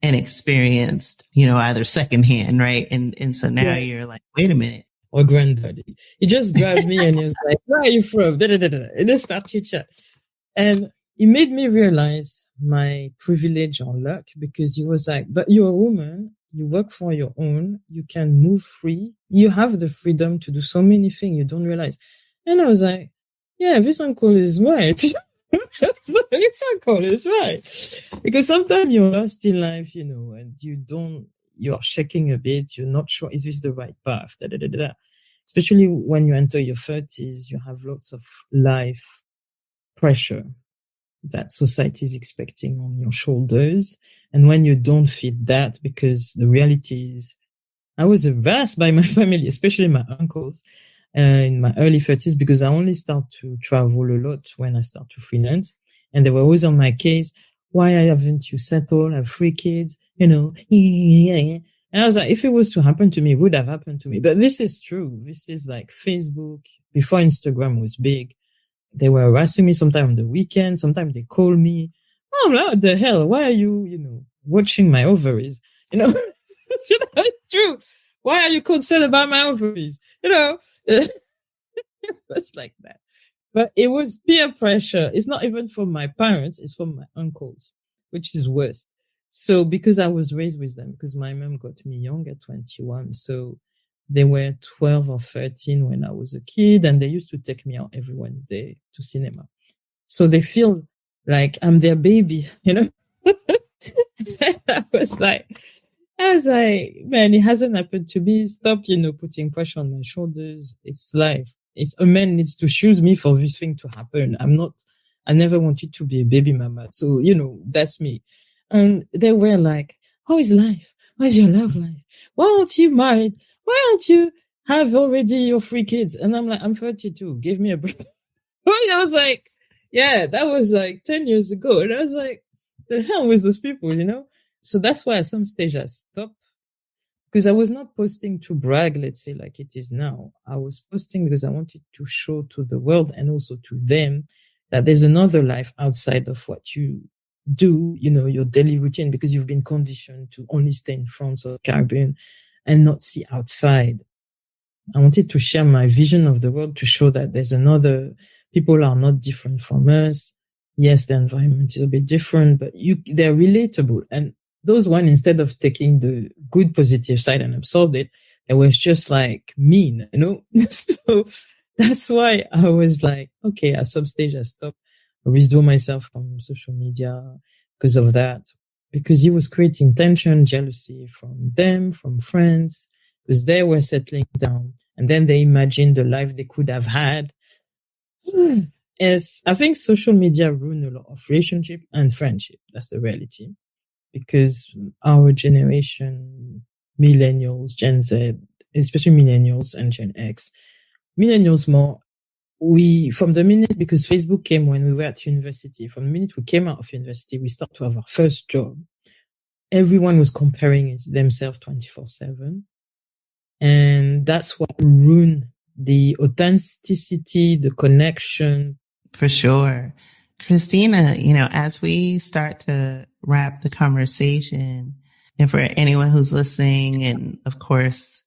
and experienced, you know, either secondhand, right? And so now you're like, wait a minute. Or granddaddy. He just grabbed me and he was like, where are you from? And then start chit-chat. And it made me realize my privilege or luck because he was like, but you're a woman, you work for your own, you can move free, you have the freedom to do so many things you don't realize. And I was like, yeah, this uncle is right. This uncle is right. Because sometimes you're lost in life, you know, and you're shaking a bit, you're not sure, is this the right path? Especially when you enter your 30s, you have lots of life pressure that society is expecting on your shoulders. And when you don't fit that, because the reality is, I was harassed by my family, especially my uncles, in my early 30s, because I only start to travel a lot when I start to freelance. And they were always on my case. Why haven't you settled, have 3 kids, you know? And I was like, if it was to happen to me, it would have happened to me. But this is true. This is like Facebook. Before Instagram was big, they were harassing me sometime on the weekend. Sometimes they call me. Oh, I'm like, what the hell? Why are you, you know, watching my ovaries? You know, it's true. Why are you concerned about my ovaries? You know, it's like that. But it was peer pressure. It's not even from my parents. It's from my uncles, which is worse. So because I was raised with them, because my mom got me young at 21. So They were 12 or 13 when I was a kid, and they used to take me out every Wednesday to cinema. So they feel like I'm their baby, you know? I was like, man, it hasn't happened to me. Stop, putting pressure on my shoulders. It's life. A man needs to choose me for this thing to happen. I never wanted to be a baby mama. So, that's me. And they were like, how is life? How's your love life? Why aren't you married? Why don't you have already your 3 kids? And I'm like, I'm 32. Give me a break. I was like, yeah, that was like 10 years ago. And I was like, the hell with those people, So that's why at some stage I stopped, because I was not posting to brag, let's say, like it is now. I was posting because I wanted to show to the world and also to them that there's another life outside of what you do, your daily routine, because you've been conditioned to only stay in France or Caribbean and not see outside. I wanted to share my vision of the world to show that there's people are not different from us. Yes, the environment is a bit different, but they're relatable. And those one, instead of taking the good positive side and absorb it, it was just like mean, So that's why I was like, okay, at some stage I stopped. I withdrew myself from social media because of that, because it was creating tension, jealousy from them, from friends, because they were settling down and then they imagined the life they could have had. Yes, I think social media ruined a lot of relationship and friendship. That's the reality. Because our generation, millennials, Gen Z, especially millennials and Gen X, millennials more, from the minute, because Facebook came when we were at university, from the minute we came out of university, we started to have our first job. Everyone was comparing themselves 24/7. And that's what ruined the authenticity, the connection. For sure. Christina, as we start to wrap the conversation, and for anyone who's listening and of course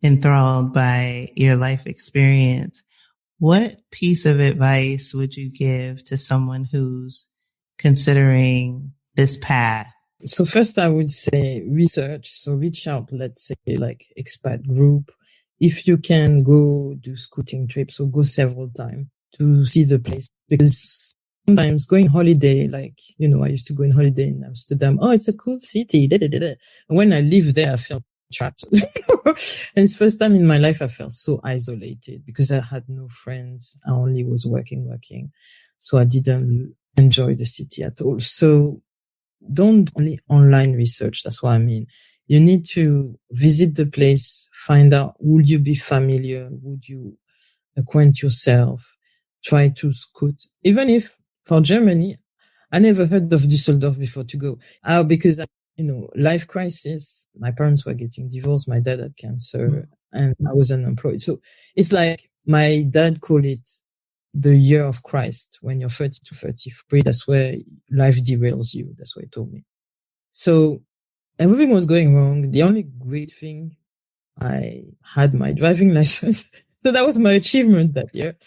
enthralled by your life experience, what piece of advice would you give to someone who's considering this path? So first I would say research. So reach out, let's say like expat group. If you can go do scouting trips or go several times to see the place, because sometimes going holiday, like, I used to go on holiday in Amsterdam. Oh, it's a cool city. Da, da, da, da. And when I lived there, I felt trapped. And it's the first time in my life I felt so isolated because I had no friends. I only was working. So I didn't enjoy the city at all. So don't only online research. That's what I mean. You need to visit the place, find out, would you be familiar? Would you acquaint yourself? Try to scout. Even if for Germany, I never heard of Düsseldorf before to go. Because, life crisis. My parents were getting divorced. My dad had cancer and I was unemployed. So it's like my dad called it the year of Christ. When you're 30 to 33, that's where life derails you. That's what he told me. So everything was going wrong. The only great thing, I had my driving license. So that was my achievement that year.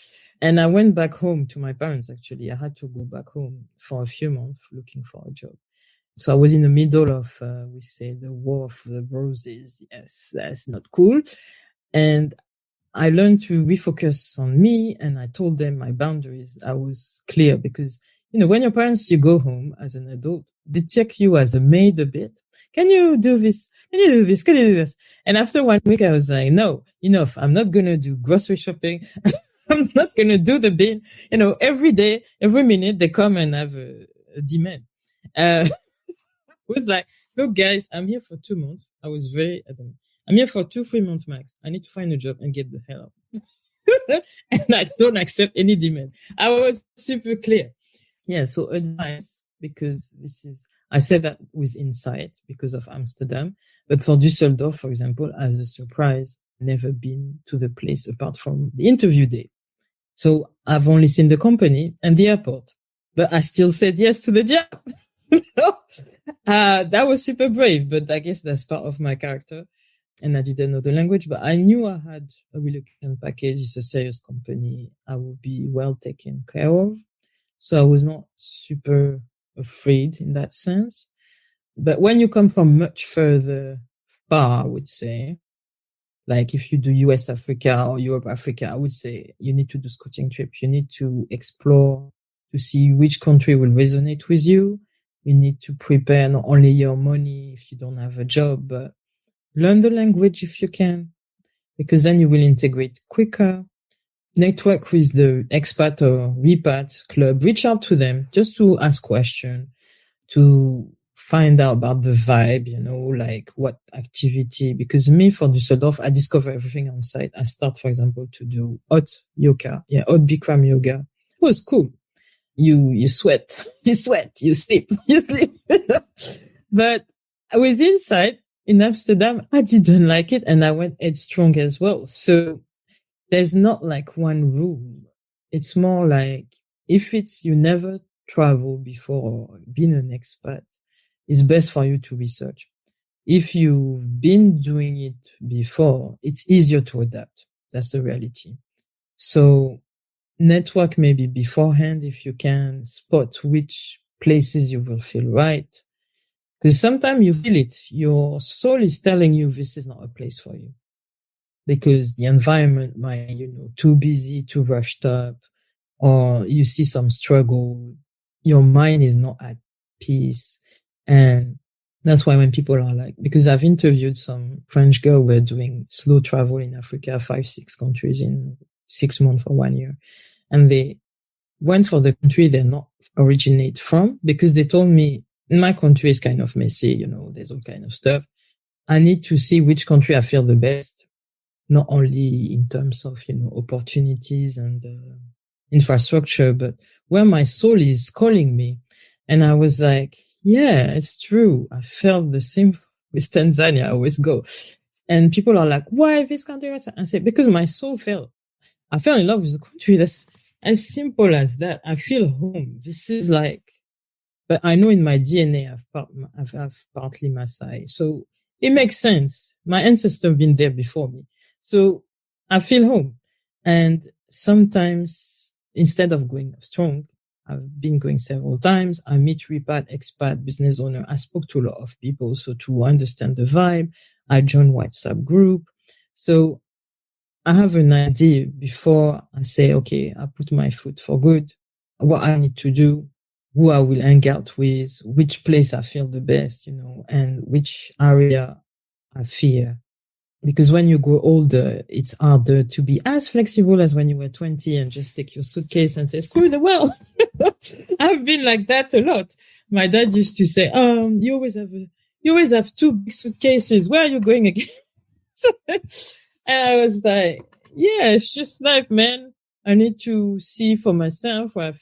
And I went back home to my parents, actually. I had to go back home for a few months looking for a job. So I was in the middle of, we say, the war of the roses. Yes, that's not cool. And I learned to refocus on me, and I told them my boundaries. I was clear because, when your parents, you go home as an adult, they check you as a maid a bit. Can you do this? Can you do this? Can you do this? And after 1 week, I was like, no, enough. I'm not going to do grocery shopping. I'm not going to do the bin. Every day, every minute, they come and have a demand. It was like, look, guys, I'm here for 2 months. I was very adamant. I'm here for 2-3 months max. I need to find a job and get the hell out. And I don't accept any demand. I was super clear. Yeah. So advice, because I said that with insight because of Amsterdam, but for Düsseldorf, for example, as a surprise, never been to the place apart from the interview day. So I've only seen the company and the airport, but I still said yes to the job. That was super brave, but I guess that's part of my character. And I didn't know the language, but I knew I had a relocation package. It's a serious company. I would be well taken care of. So I was not super afraid in that sense. But when you come from much further far, I would say, Like if you do US Africa or Europe Africa, I would say you need to do scouting trip. You need to explore to see which country will resonate with you. You need to prepare not only your money if you don't have a job, but learn the language if you can, because then you will integrate quicker. Network with the expat or repat club. Reach out to them just to ask questions, to find out about the vibe, like what activity. Because me, for Düsseldorf, I discover everything on site. I start, for example, to do hot yoga. Yeah, hot Bikram yoga. It was cool. You sweat, you sleep, you sleep. But with inside in Amsterdam, I didn't like it and I went headstrong as well. So there's not like one rule. It's more like if you never traveled before or been an expat, it's best for you to research. If you've been doing it before, it's easier to adapt. That's the reality. So network maybe beforehand if you can, spot which places you will feel right. Because sometimes you feel it. Your soul is telling you this is not a place for you. Because the environment might, too busy, too rushed up, or you see some struggle. Your mind is not at peace. And that's why when people are like, because I've interviewed some French girl who were doing slow travel in Africa, 5-6 countries in 6 months or 1 year. And they went for the country they're not originate from because they told me, my country is kind of messy, there's all kind of stuff. I need to see which country I feel the best, not only in terms of, opportunities and infrastructure, but where my soul is calling me. And I was like, yeah, it's true. I felt the same with Tanzania. I always go. And people are like, why this country? I say, because my soul I fell in love with the country. That's as simple as that. I feel home. This is like, but I know in my DNA, I've partly Maasai. So it makes sense. My ancestors have been there before me. So I feel home. And sometimes instead of going strong, I've been going several times. I meet repat, expat, business owner. I spoke to a lot of people. So to understand the vibe, I joined WhatsApp group. So I have an idea before I say, okay, I put my foot for good, what I need to do, who I will hang out with, which place I feel the best, and which area I fear. Because when you grow older, it's harder to be as flexible as when you were 20 and just take your suitcase and say, screw the world. I've been like that a lot. My dad used to say, you always have 2 big suitcases. Where are you going again? And I was like, yeah, it's just life, man. I need to see for myself what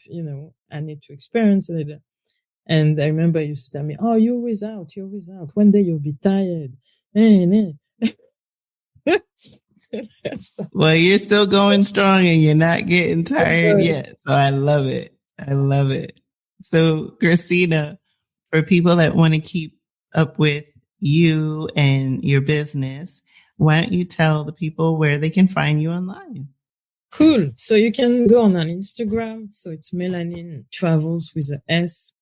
I need to experience it. And I remember you used to tell me, oh, you're always out. One day you'll be tired. Well, you're still going strong and you're not getting tired yet. So I love it. So Christina, for people that want to keep up with you and your business, why don't you tell the people where they can find you online? Cool. So you can go on Instagram. So it's Melanin Travels with a S.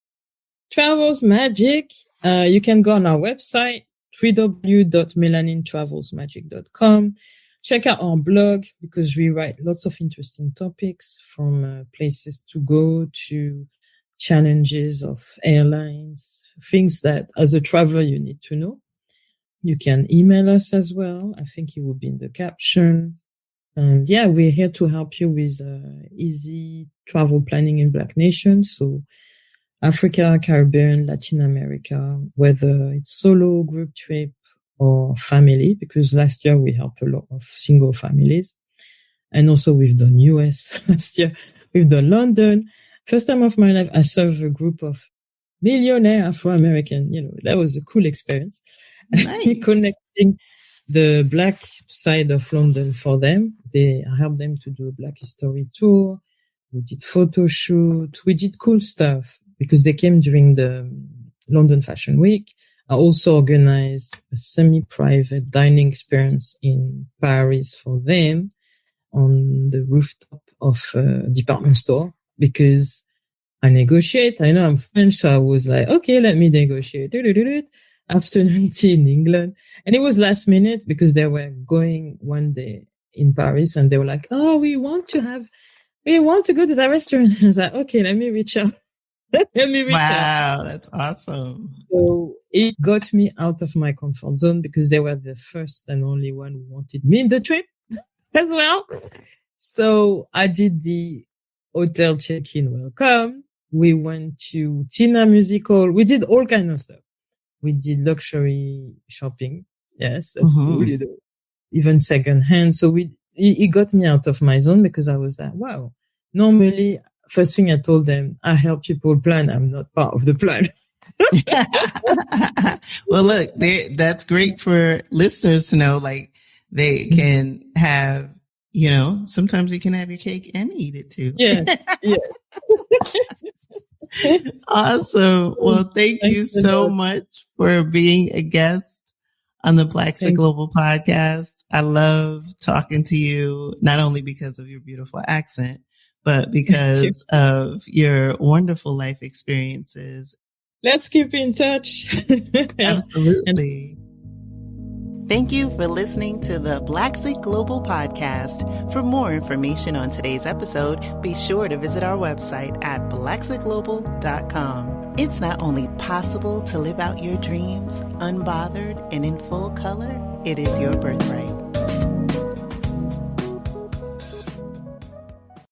Travels Magic. You can go on our website, www.melanintravelsmagic.com. Check out our blog because we write lots of interesting topics from places to go to challenges of airlines, things that as a traveler you need to know. You can email us as well. I think it will be in the caption. And yeah, we're here to help you with easy travel planning in Black Nation. So Africa, Caribbean, Latin America, whether it's solo, group trip, or family, because last year we helped a lot of single families. And also we've done US last year. We've done London. First time of my life, I served a group of millionaire Afro-American. That was a cool experience. Nice. Connecting the Black side of London for them. I helped them to do a Black history tour. We did photo shoot. We did cool stuff because they came during the London Fashion Week. I also organized a semi-private dining experience in Paris for them on the rooftop of a department store because I negotiate. I know I'm French, so I was like, okay, let me negotiate. afternoon tea in England. And it was last minute because they were going one day in Paris and they were like, oh, we want to go to that restaurant. And I was like, okay, let me reach out. Wow, that's awesome. So it got me out of my comfort zone because they were the first and only one who wanted me in the trip as well. So I did the hotel check-in welcome. We went to Tina musical. We did all kind of stuff. We did luxury shopping. Yes, that's cool, you know, even secondhand. So it got me out of my zone because I was like, wow, normally, first thing I told them, I help people plan. I'm not part of the plan. Well, look, that's great for listeners to know, like they can have, you know, sometimes you can have your cake and eat it too. Yeah. Awesome. Well, thank you so much for being a guest on the Black Sick Global podcast. I love talking to you, not only because of your beautiful accent, but because of your wonderful life experiences. Let's keep in touch. Absolutely. Thank you for listening to the Black Sick Global podcast. For more information on today's episode, be sure to visit our website at blacksickglobal.com. It's not only possible to live out your dreams unbothered and in full color, it is your birthright.